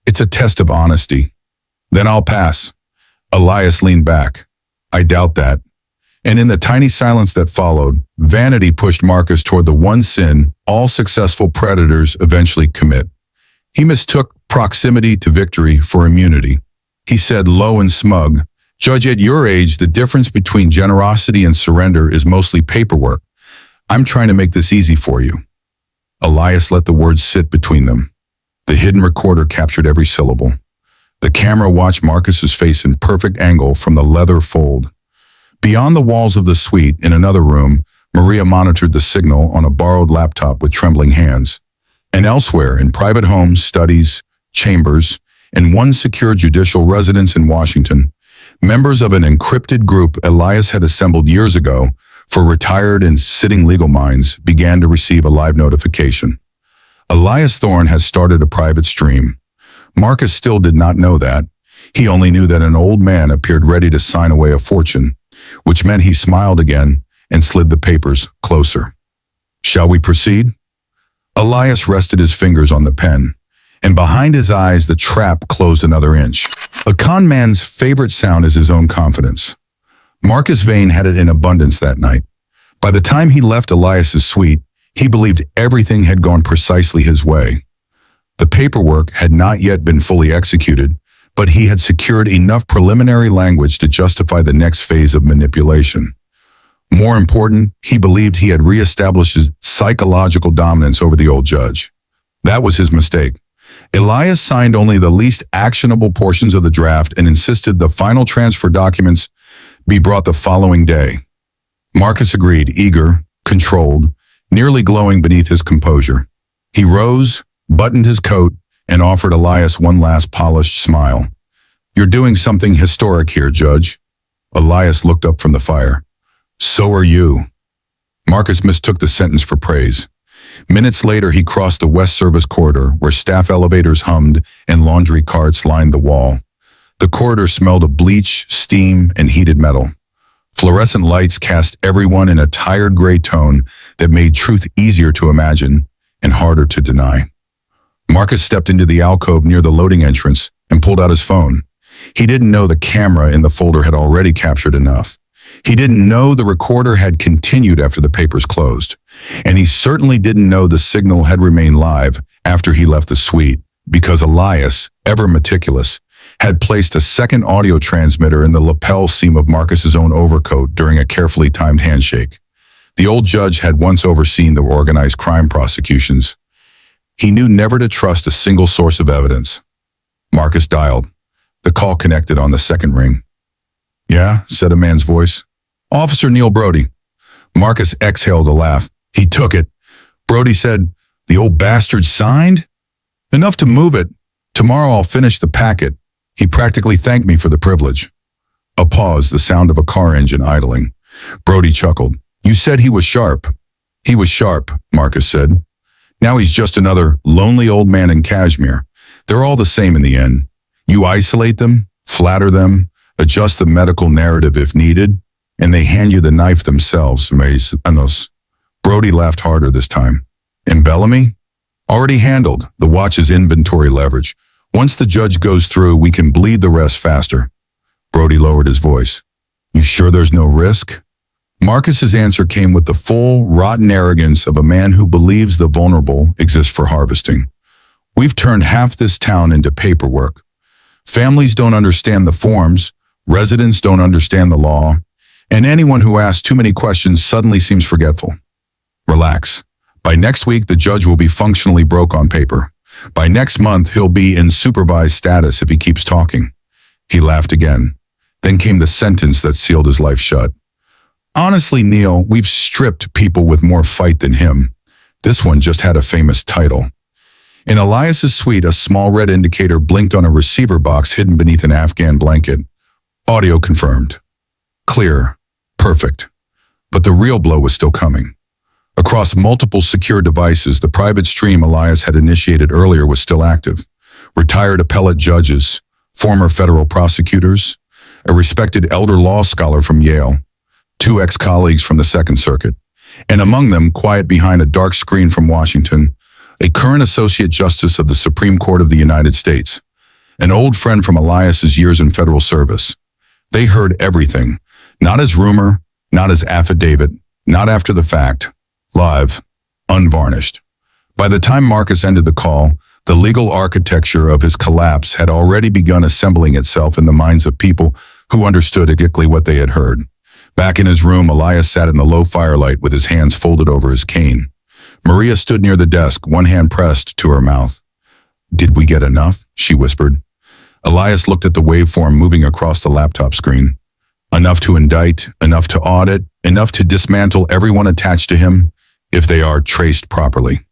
A: It's a test of honesty. Then I'll pass. Elias leaned back. I doubt that. And in the tiny silence that followed, vanity pushed Marcus toward the one sin all successful predators eventually commit. He mistook proximity to victory for immunity. He said low and smug, Judge, at your age, the difference between generosity and surrender is mostly paperwork. I'm trying to make this easy for you. Elias let the words sit between them. The hidden recorder captured every syllable. The camera watched Marcus's face in perfect angle from the leather fold. Beyond the walls of the suite, in another room, Maria monitored the signal on a borrowed laptop with trembling hands. And elsewhere, in private homes, studies, chambers, and one secure judicial residence in Washington, members of an encrypted group Elias had assembled years ago for retired and sitting legal minds began to receive a live notification. Elias Thorne has started a private stream. Marcus still did not know that. He only knew that an old man appeared ready to sign away a fortune, which meant he smiled again and slid the papers closer. Shall we proceed? Elias rested his fingers on the pen, and behind his eyes the trap closed another inch. A con man's favorite sound is his own confidence. Marcus Vane had it in abundance that night. By the time he left Elias's suite, he believed everything had gone precisely his way. The paperwork had not yet been fully executed, but he had secured enough preliminary language to justify the next phase of manipulation. More important, he believed he had reestablished his psychological dominance over the old judge. That was his mistake. Elias signed only the least actionable portions of the draft and insisted the final transfer documents be brought the following day. Marcus agreed, eager, controlled, nearly glowing beneath his composure. He rose, buttoned his coat, and offered Elias one last polished smile. You're doing something historic here, Judge. Elias looked up from the fire. So are you. Marcus mistook the sentence for praise. Minutes later, he crossed the West Service corridor, where staff elevators hummed and laundry carts lined the wall. The corridor smelled of bleach, steam, and heated metal. Fluorescent lights cast everyone in a tired gray tone that made truth easier to imagine and harder to deny. Marcus stepped into the alcove near the loading entrance and pulled out his phone. He didn't know the camera in the folder had already captured enough. He didn't know the recorder had continued after the papers closed. And he certainly didn't know the signal had remained live after he left the suite, because Elias, ever meticulous, had placed a second audio transmitter in the lapel seam of Marcus's own overcoat during a carefully timed handshake. The old judge had once overseen the organized crime prosecutions. He knew never to trust a single source of evidence. Marcus dialed. The call connected on the second ring. Yeah, said a man's voice. Officer Neil Brody. Marcus exhaled a laugh. He took it. Brody said, the old bastard signed? Enough to move it. Tomorrow I'll finish the packet. He practically thanked me for the privilege. A pause, the sound of a car engine idling. Brody chuckled. You said he was sharp. He was sharp, Marcus said. Now he's just another lonely old man in Kashmir. They're all the same in the end. You isolate them, flatter them, adjust the medical narrative if needed, and they hand you the knife themselves, Anos. Brody laughed harder this time. And Bellamy? Already handled, the watch's inventory leverage. Once the judge goes through, we can bleed the rest faster. Brody lowered his voice. You sure there's no risk? Marcus's answer came with the full, rotten arrogance of a man who believes the vulnerable exist for harvesting. We've turned half this town into paperwork. Families don't understand the forms, residents don't understand the law, and anyone who asks too many questions suddenly seems forgetful. Relax. By next week, the judge will be functionally broke on paper. By next month, he'll be in supervised status if he keeps talking. He laughed again. Then came the sentence that sealed his life shut. Honestly, Neil, we've stripped people with more fight than him. This one just had a famous title. In Elias's suite, a small red indicator blinked on a receiver box hidden beneath an Afghan blanket. Audio confirmed. Clear. Perfect. But the real blow was still coming. Across multiple secure devices, the private stream Elias had initiated earlier was still active. Retired appellate judges, former federal prosecutors, a respected elder law scholar from Yale, 2 ex-colleagues from the Second Circuit, and among them, quiet behind a dark screen from Washington, a current associate justice of the Supreme Court of the United States, an old friend from Elias's years in federal service. They heard everything, not as rumor, not as affidavit, not after the fact, live, unvarnished. By the time Marcus ended the call, the legal architecture of his collapse had already begun assembling itself in the minds of people who understood exactly what they had heard. Back in his room, Elias sat in the low firelight with his hands folded over his cane. Maria stood near the desk, one hand pressed to her mouth. "Did we get enough?" she whispered. Elias looked at the waveform moving across the laptop screen. Enough to indict, enough to audit, enough to dismantle everyone attached to him, if they are traced properly.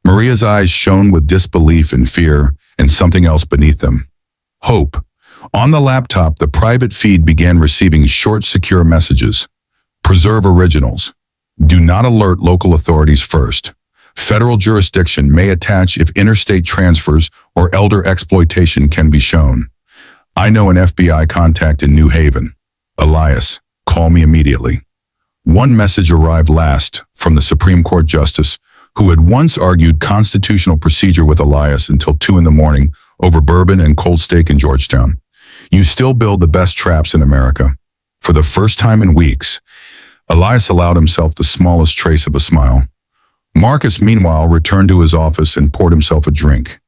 A: Maria's eyes shone with disbelief and fear, and something else beneath them. Hope. On the laptop, the private feed began receiving short, secure messages. Preserve originals. Do not alert local authorities first. Federal jurisdiction may attach if interstate transfers or elder exploitation can be shown. I know an FBI contact in New Haven. Elias, call me immediately. One message arrived last from the Supreme Court Justice, who had once argued constitutional procedure with Elias until 2 in the morning over bourbon and cold steak in Georgetown. You still build the best traps in America. For the first time in weeks, Elias allowed himself the smallest trace of a smile. Marcus, meanwhile, returned to his office and poured himself a drink.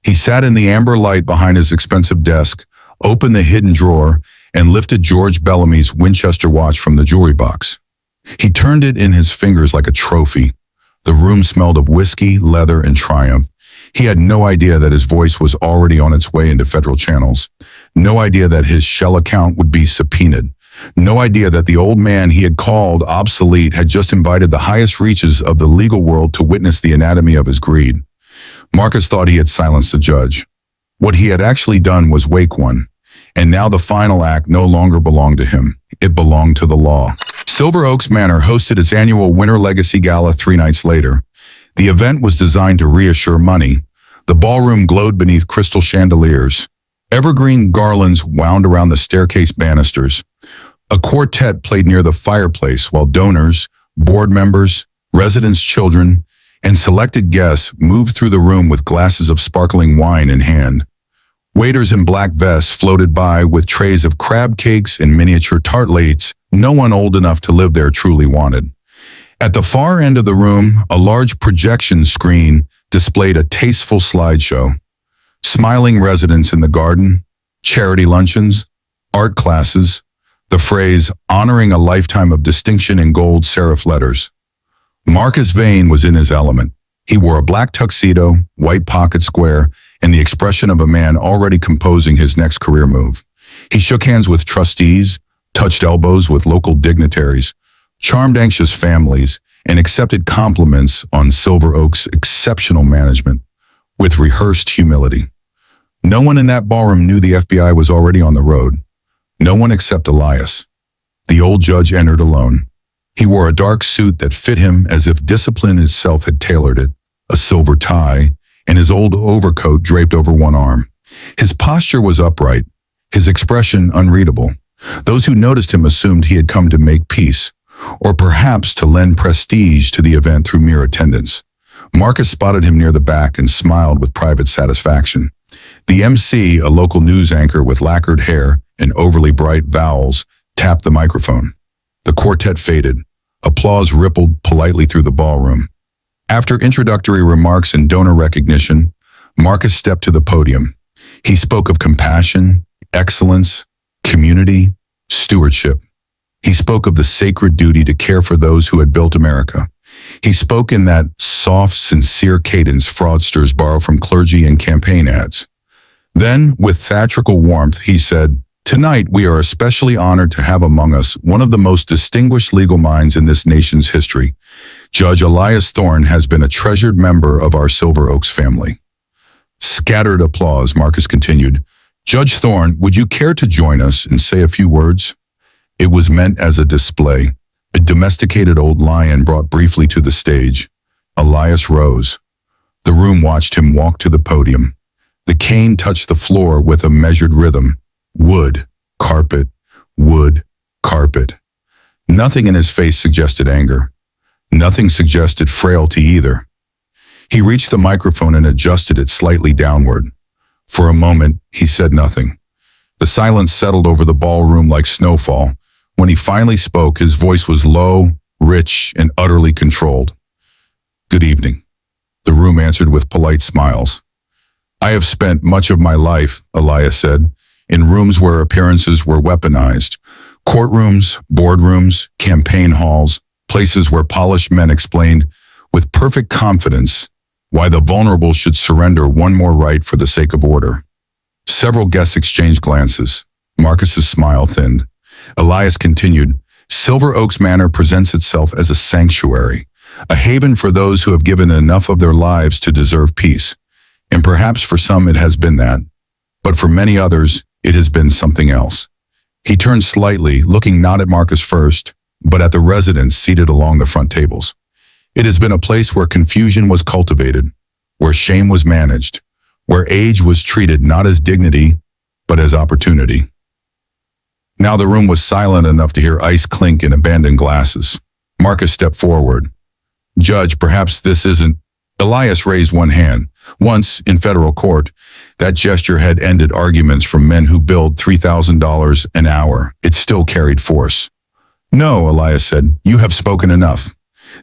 A: He sat in the amber light behind his expensive desk, opened the hidden drawer, and lifted George Bellamy's Winchester watch from the jewelry box. He turned it in his fingers like a trophy. The room smelled of whiskey, leather, and triumph. He had no idea that his voice was already on its way into federal channels. No idea that his Shell account would be subpoenaed. No idea that the old man he had called obsolete had just invited the highest reaches of the legal world to witness the anatomy of his greed. Marcus thought he had silenced the judge. What he had actually done was wake one. And now the final act no longer belonged to him. It belonged to the law. Silver Oaks Manor hosted its annual Winter Legacy Gala 3 nights later. The event was designed to reassure money. The ballroom glowed beneath crystal chandeliers. Evergreen garlands wound around the staircase banisters. A quartet played near the fireplace while donors, board members, residents' children, and selected guests moved through the room with glasses of sparkling wine in hand. Waiters in black vests floated by with trays of crab cakes and miniature tartlettes no one old enough to live there truly wanted. At the far end of the room, a large projection screen displayed a tasteful slideshow. Smiling residents in the garden, charity luncheons, art classes, the phrase honoring a lifetime of distinction in gold serif letters. Marcus Vane was in his element. He wore a black tuxedo, white pocket square, and the expression of a man already composing his next career move. He shook hands with trustees, touched elbows with local dignitaries, charmed anxious families, and accepted compliments on Silver Oak's exceptional management with rehearsed humility. No one in that ballroom knew the FBI was already on the road. No one except Elias. The old judge entered alone. He wore a dark suit that fit him as if discipline itself had tailored it, a silver tie, and his old overcoat draped over one arm. His posture was upright, his expression unreadable. Those who noticed him assumed he had come to make peace, or perhaps to lend prestige to the event through mere attendance. Marcus spotted him near the back and smiled with private satisfaction. The MC, a local news anchor with lacquered hair and overly bright vowels, tapped the microphone. The quartet faded. Applause rippled politely through the ballroom. After introductory remarks and donor recognition, Marcus stepped to the podium. He spoke of compassion, excellence, community, stewardship. He spoke of the sacred duty to care for those who had built America. He spoke in that soft, sincere cadence fraudsters borrow from clergy and campaign ads. Then, with theatrical warmth, he said, "Tonight, we are especially honored to have among us one of the most distinguished legal minds in this nation's history. Judge Elias Thorne has been a treasured member of our Silver Oaks family." Scattered applause, Marcus continued. "Judge Thorne, would you care to join us and say a few words?" It was meant as a display. A domesticated old lion brought briefly to the stage. Elias rose. The room watched him walk to the podium. The cane touched the floor with a measured rhythm. Wood, carpet, wood, carpet. Nothing in his face suggested anger. Nothing suggested frailty either. He reached the microphone and adjusted it slightly downward. For a moment, he said nothing. The silence settled over the ballroom like snowfall. When he finally spoke, his voice was low, rich, and utterly controlled. "Good evening," the room answered with polite smiles. "I have spent much of my life," Elias said, in rooms where appearances were weaponized. Courtrooms, boardrooms, campaign halls, places where polished men explained with perfect confidence why the vulnerable should surrender one more right for the sake of order. Several guests exchanged glances. Marcus's smile thinned. Elias continued, Silver Oaks Manor presents itself as a sanctuary, a haven for those who have given enough of their lives to deserve peace. And perhaps for some it has been that, but for many others it has been something else. He turned slightly, looking not at Marcus first, but at the residents seated along the front tables. It has been a place where confusion was cultivated, where shame was managed, where age was treated not as dignity, but as opportunity. Now the room was silent enough to hear ice clink in abandoned glasses. Marcus stepped forward. Judge, perhaps this isn't... Elias raised one hand. Once, in federal court, that gesture had ended arguments from men who billed $3,000 an hour. It still carried force. No, Elias said, you have spoken enough.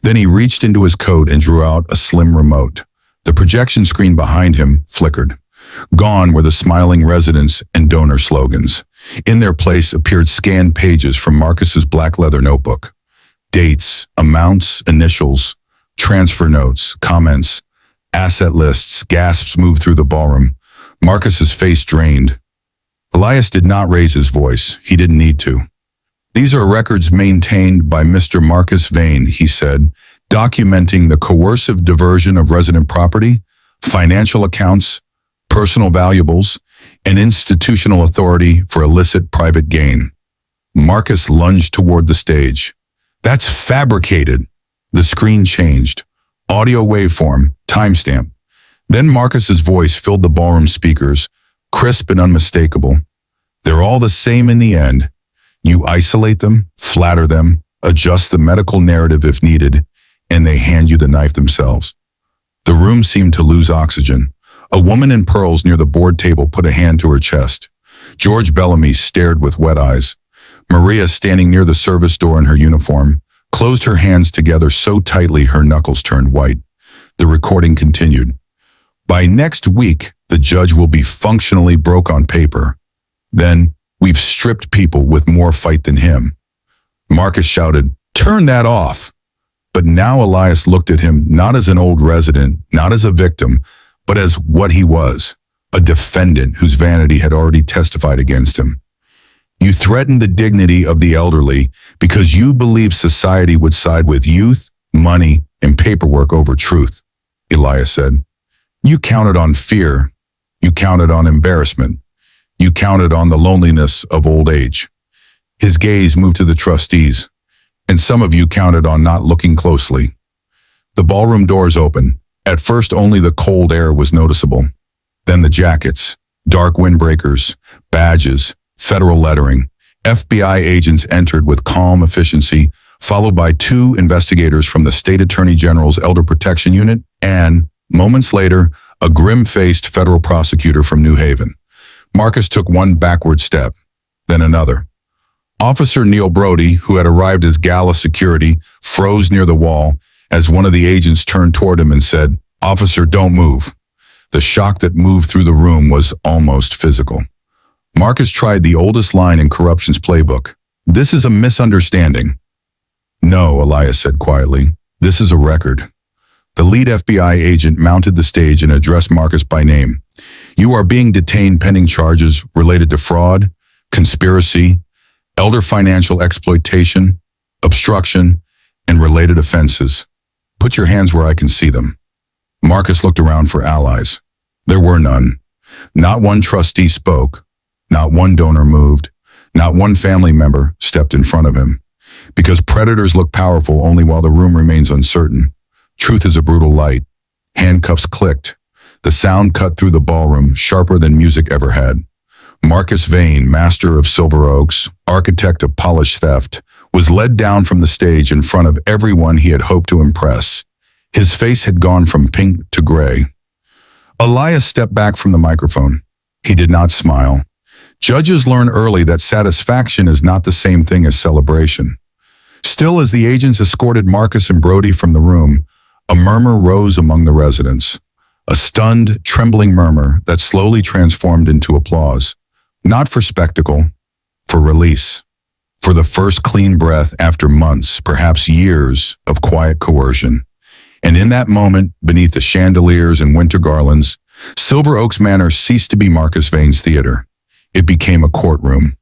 A: Then he reached into his coat and drew out a slim remote. The projection screen behind him flickered. Gone were the smiling residents and donor slogans. In their place appeared scanned pages from Marcus's black leather notebook. Dates, amounts, initials, transfer notes, comments, asset lists. Gasps moved through the ballroom. Marcus's face drained. Elias did not raise his voice. He didn't need to. These are records maintained by Mr. Marcus Vane, he said, documenting the coercive diversion of resident property, financial accounts, personal valuables, and institutional authority for illicit private gain. Marcus lunged toward the stage. That's fabricated. The screen changed. Audio waveform, timestamp. Then Marcus's voice filled the ballroom speakers, crisp and unmistakable. They're all the same in the end. You isolate them, flatter them, adjust the medical narrative if needed, and they hand you the knife themselves. The room seemed to lose oxygen. A woman in pearls near the board table put a hand to her chest. George Bellamy stared with wet eyes. Maria, standing near the service door in her uniform, closed her hands together so tightly her knuckles turned white. The recording continued. By next week, the judge will be functionally broke on paper. Then, we've stripped people with more fight than him. Marcus shouted, turn that off. But now Elias looked at him not as an old resident, not as a victim, but as what he was, a defendant whose vanity had already testified against him. You threatened the dignity of the elderly because you believed society would side with youth, money, and paperwork over truth, Elias said. You counted on fear. You counted on embarrassment. You counted on the loneliness of old age. His gaze moved to the trustees, and some of you counted on not looking closely. The ballroom doors opened. At first, only the cold air was noticeable. Then the jackets, dark windbreakers, badges, federal lettering. FBI agents entered with calm efficiency, followed by 2 investigators from the State Attorney General's Elder Protection Unit and, moments later, a grim-faced federal prosecutor from New Haven. Marcus took one backward step, then another. Officer Neil Brody, who had arrived as gala security, froze near the wall as one of the agents turned toward him and said, "Officer, don't move." The shock that moved through the room was almost physical. Marcus tried the oldest line in corruption's playbook. "This is a misunderstanding." "No," Elias said quietly. "This is a record." The lead FBI agent mounted the stage and addressed Marcus by name. "You are being detained pending charges related to fraud, conspiracy, elder financial exploitation, obstruction, and related offenses. Put your hands where I can see them." Marcus looked around for allies. There were none. Not one trustee spoke. Not one donor moved. Not one family member stepped in front of him. Because predators look powerful only while the room remains uncertain. Truth is a brutal light. Handcuffs clicked. The sound cut through the ballroom, sharper than music ever had. Marcus Vane, master of Silver Oaks, architect of polished theft, was led down from the stage in front of everyone he had hoped to impress. His face had gone from pink to gray. Elias stepped back from the microphone. He did not smile. Judges learn early that satisfaction is not the same thing as celebration. Still, as the agents escorted Marcus and Brody from the room, a murmur rose among the residents. A stunned, trembling murmur that slowly transformed into applause. Not for spectacle, for release. For the first clean breath after months, perhaps years, of quiet coercion. And in that moment, beneath the chandeliers and winter garlands, Silver Oaks Manor ceased to be Marcus Vane's theater. It became a courtroom,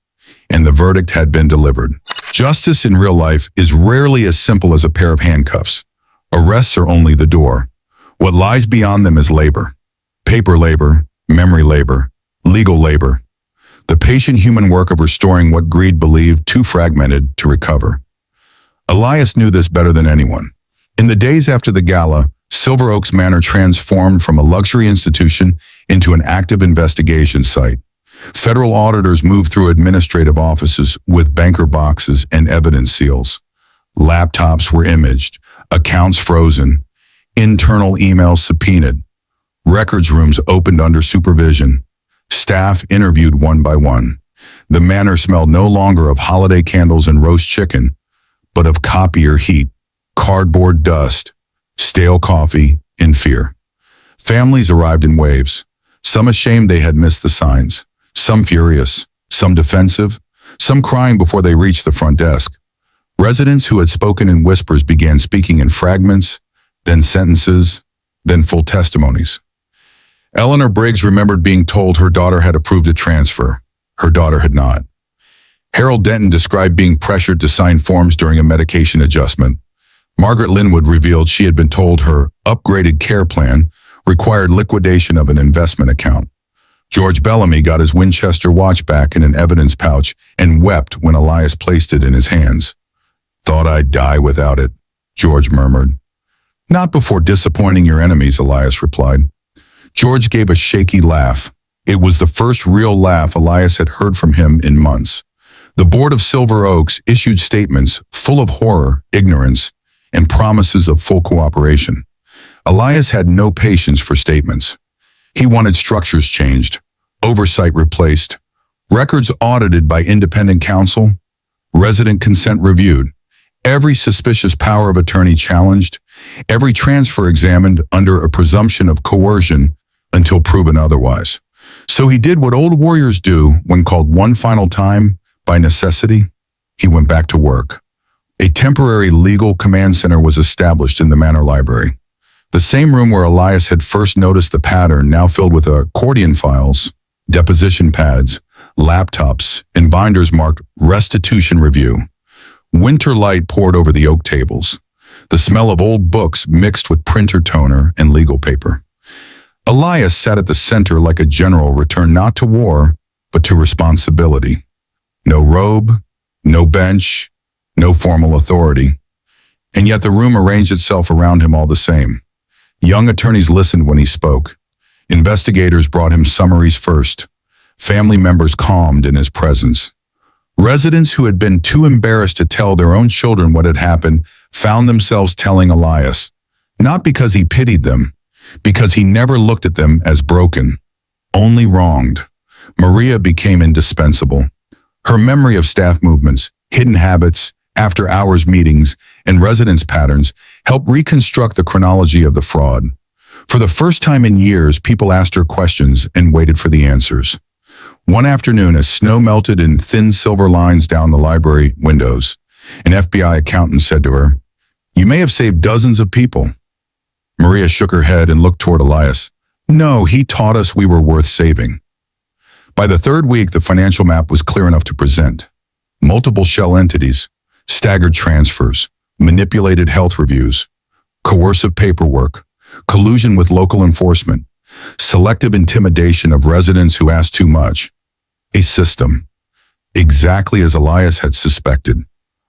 A: and the verdict had been delivered. Justice in real life is rarely as simple as a pair of handcuffs. Arrests are only the door. What lies beyond them is labor. Paper labor, memory labor, legal labor. The patient human work of restoring what greed believed too fragmented to recover. Elias knew this better than anyone. In the days after the gala, Silver Oaks Manor transformed from a luxury institution into an active investigation site. Federal auditors moved through administrative offices with banker boxes and evidence seals. Laptops were imaged, accounts frozen, internal emails subpoenaed, records rooms opened under supervision, staff interviewed one by one. The manor smelled no longer of holiday candles and roast chicken, but of copier heat, cardboard dust, stale coffee, and fear. Families arrived in waves, some ashamed they had missed the signs, some furious, some defensive, some crying before they reached the front desk. Residents who had spoken in whispers began speaking in fragments, then sentences, then full testimonies. Eleanor Briggs remembered being told her daughter had approved a transfer. Her daughter had not. Harold Denton described being pressured to sign forms during a medication adjustment. Margaret Linwood revealed she had been told her upgraded care plan required liquidation of an investment account. George Bellamy got his Winchester watch back in an evidence pouch and wept when Elias placed it in his hands. "Thought I'd die without it," George murmured. "Not before disappointing your enemies," Elias replied. George gave a shaky laugh. It was the first real laugh Elias had heard from him in months. The board of Silver Oaks issued statements full of horror, ignorance, and promises of full cooperation. Elias had no patience for statements. He wanted structures changed, oversight replaced, records audited by independent counsel, resident consent reviewed, every suspicious power of attorney challenged, every transfer examined under a presumption of coercion until proven otherwise. So he did what old warriors do when called one final time by necessity. He went back to work. A temporary legal command center was established in the Manor Library. The same room where Elias had first noticed the pattern, now filled with accordion files, deposition pads, laptops, and binders marked Restitution Review. Winter light poured over the oak tables, the smell of old books mixed with printer toner and legal paper. Elias sat at the center like a general returned not to war, but to responsibility. No robe, no bench, no formal authority. And yet the room arranged itself around him all the same. Young attorneys listened when he spoke. Investigators brought him summaries first. Family members calmed in his presence. Residents who had been too embarrassed to tell their own children what had happened found themselves telling Elias, not because he pitied them, because he never looked at them as broken, only wronged. Maria became indispensable. Her memory of staff movements, hidden habits, after-hours meetings, and residence patterns helped reconstruct the chronology of the fraud. For the first time in years, people asked her questions and waited for the answers. One afternoon, as snow melted in thin silver lines down the library windows, an FBI accountant said to her, "You may have saved dozens of people." Maria shook her head and looked toward Elias. "No, he taught us we were worth saving." By the third week, the financial map was clear enough to present. Multiple shell entities, staggered transfers, manipulated health reviews, coercive paperwork, collusion with local enforcement, selective intimidation of residents who asked too much. A system, exactly as Elias had suspected.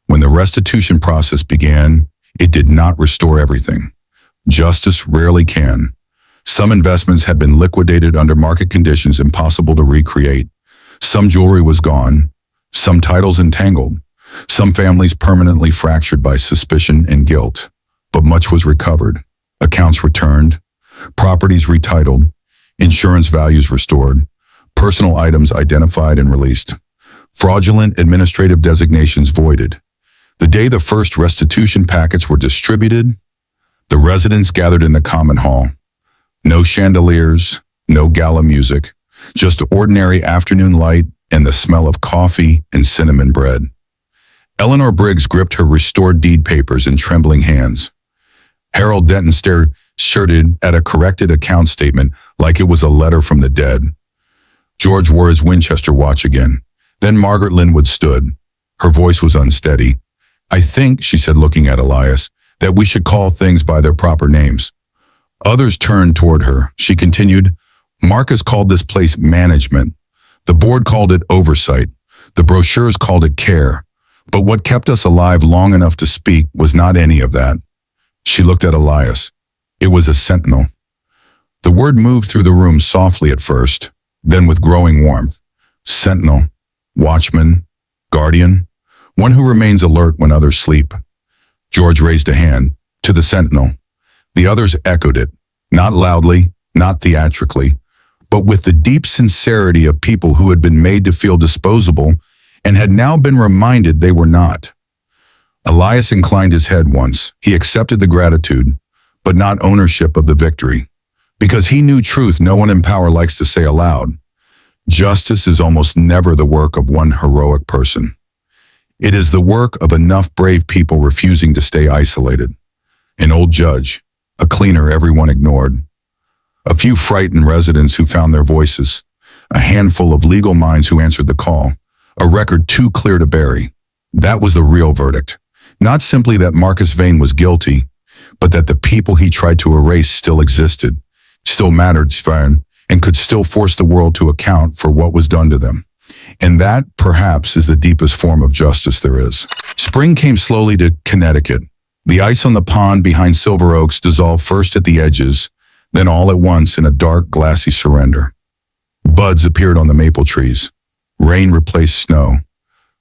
A: When the restitution process began, it did not restore everything. Justice rarely can. Some investments had been liquidated under market conditions impossible to recreate. Some jewelry was gone, some titles entangled, some families permanently fractured by suspicion and guilt. But much was recovered. Accounts returned, properties retitled, insurance values restored, personal items identified and released, fraudulent administrative designations voided. The day the first restitution packets were distributed, the residents gathered in the common hall. No chandeliers, no gala music, just ordinary afternoon light and the smell of coffee and cinnamon bread. Eleanor Briggs gripped her restored deed papers in trembling hands. Harold Denton stared shirted at a corrected account statement like it was a letter from the dead. George wore his Winchester watch again. Then Margaret Linwood stood. Her voice was unsteady. "I think," she said, looking at Elias, "that we should call things by their proper names." Others turned toward her. She continued, "Marcus called this place management. The board called it oversight. The brochures called it care. But what kept us alive long enough to speak was not any of that." She looked at Elias. It was a sentinel. The word moved through the room softly at first, then with growing warmth. Sentinel, watchman, guardian, one who remains alert when others sleep. George raised a hand. To the sentinel. The others echoed it, not loudly, not theatrically, but with the deep sincerity of people who had been made to feel disposable and had now been reminded they were not. Elias inclined his head once. He accepted the gratitude, but not ownership of the victory. Because he knew truth no one in power likes to say aloud. Justice is almost never the work of one heroic person. It is the work of enough brave people refusing to stay isolated. An old judge, a cleaner everyone ignored, a few frightened residents who found their voices, a handful of legal minds who answered the call, a record too clear to bury. That was the real verdict. Not simply that Marcus Vane was guilty, but that the people he tried to erase still existed, still mattered, and could still force the world to account for what was done to them. And that, perhaps, is the deepest form of justice there is. Spring came slowly to Connecticut. The ice on the pond behind Silver Oaks dissolved first at the edges, then all at once in a dark, glassy surrender. Buds appeared on the maple trees. Rain replaced snow.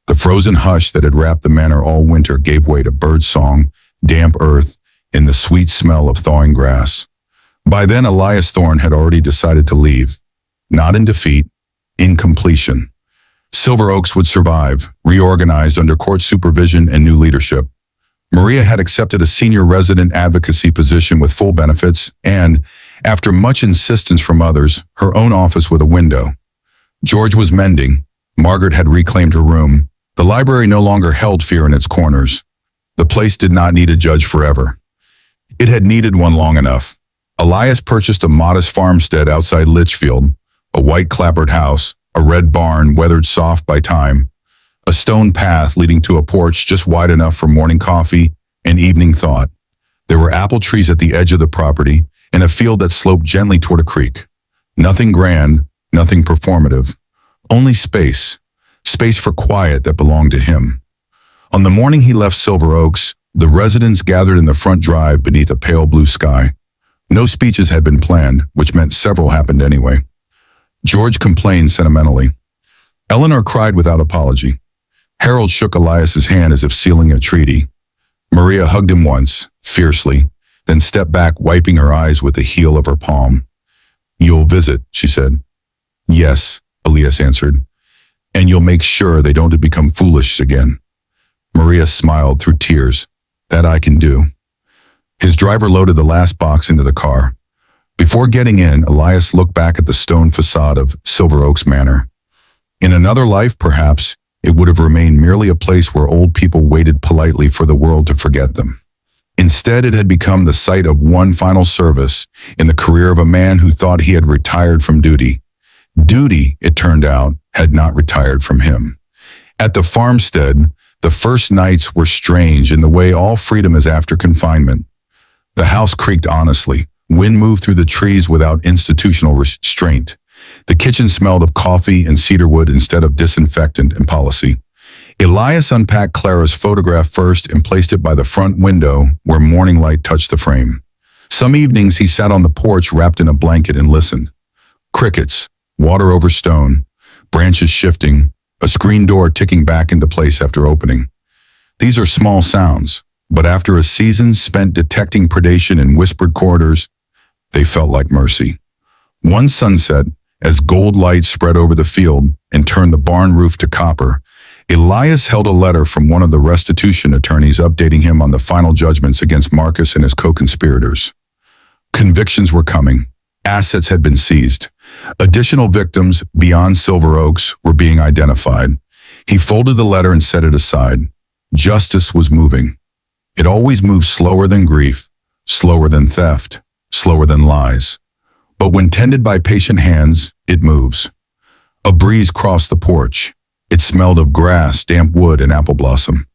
A: The frozen hush that had wrapped the manor all winter gave way to bird song, damp earth, and the sweet smell of thawing grass. By then, Elias Thorne had already decided to leave. Not in defeat, in completion. Silver Oaks would survive, reorganized under court supervision and new leadership. Maria had accepted a senior resident advocacy position with full benefits and, after much insistence from others, her own office with a window. George was mending. Margaret had reclaimed her room. The library no longer held fear in its corners. The place did not need a judge forever. It had needed one long enough. Elias purchased a modest farmstead outside Litchfield, a white clapboard house, a red barn weathered soft by time, a stone path leading to a porch just wide enough for morning coffee and evening thought. There were apple trees at the edge of the property and a field that sloped gently toward a creek. Nothing grand, nothing performative, only space. Space for quiet that belonged to him. On the morning he left Silver Oaks, the residents gathered in the front drive beneath a pale blue sky. No speeches had been planned, which meant several happened anyway. George complained sentimentally. Eleanor cried without apology. Harold shook Elias's hand as if sealing a treaty. Maria hugged him once, fiercely, then stepped back, wiping her eyes with the heel of her palm. "You'll visit," she said. "Yes," Elias answered. "And you'll make sure they don't become foolish again." Maria smiled through tears. "That I can do." His driver loaded the last box into the car. Before getting in, Elias looked back at the stone facade of Silver Oaks Manor. In another life, perhaps, it would have remained merely a place where old people waited politely for the world to forget them. Instead, it had become the site of one final service in the career of a man who thought he had retired from duty. Duty, it turned out, had not retired from him. At the farmstead, the first nights were strange in the way all freedom is after confinement. The house creaked honestly. Wind moved through the trees without institutional restraint. The kitchen smelled of coffee and cedarwood instead of disinfectant and policy. Elias unpacked Clara's photograph first and placed it by the front window where morning light touched the frame. Some evenings he sat on the porch wrapped in a blanket and listened. Crickets, water over stone, branches shifting, a screen door ticking back into place after opening. These are small sounds, but after a season spent detecting predation in whispered corridors, they felt like mercy. One sunset, as gold light spread over the field and turned the barn roof to copper, Elias held a letter from one of the restitution attorneys updating him on the final judgments against Marcus and his co-conspirators. Convictions were coming. Assets had been seized. Additional victims beyond Silver Oaks were being identified. He folded the letter and set it aside. Justice was moving. It always moves slower than grief, slower than theft, slower than lies. But when tended by patient hands, it moves. A breeze crossed the porch. It smelled of grass, damp wood, and apple blossom.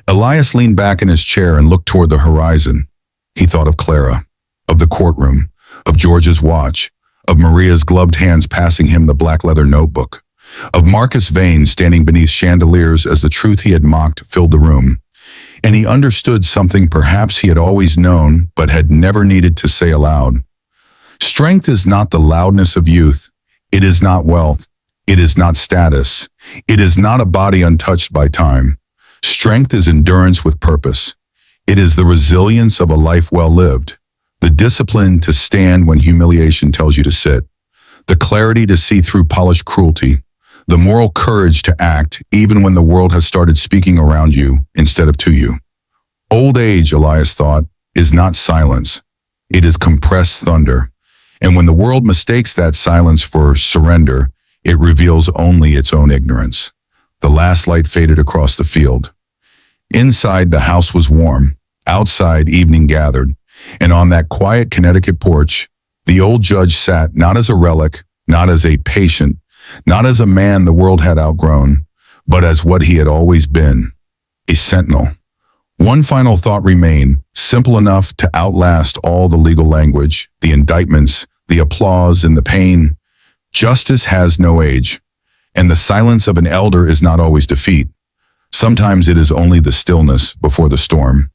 A: Elias leaned back in his chair and looked toward the horizon. He thought of Clara, of the courtroom, of George's watch, of Maria's gloved hands passing him the black leather notebook, of Marcus Vane standing beneath chandeliers as the truth he had mocked filled the room. And he understood something perhaps he had always known but had never needed to say aloud. Strength is not the loudness of youth. It is not wealth. It is not status. It is not a body untouched by time. Strength is endurance with purpose. It is the resilience of a life well lived, the discipline to stand when humiliation tells you to sit, the clarity to see through polished cruelty, the moral courage to act even when the world has started speaking around you instead of to you. Old age, Elias thought, is not silence. It is compressed thunder. And when the world mistakes that silence for surrender, it reveals only its own ignorance. The last light faded across the field. Inside, the house was warm. Outside, evening gathered. And on that quiet Connecticut porch, the old judge sat not as a relic, not as a patient, not as a man the world had outgrown, but as what he had always been, a sentinel. One final thought remained, simple enough to outlast all the legal language, the indictments, the applause, and the pain. Justice has no age, and the silence of an elder is not always defeat. Sometimes it is only the stillness before the storm.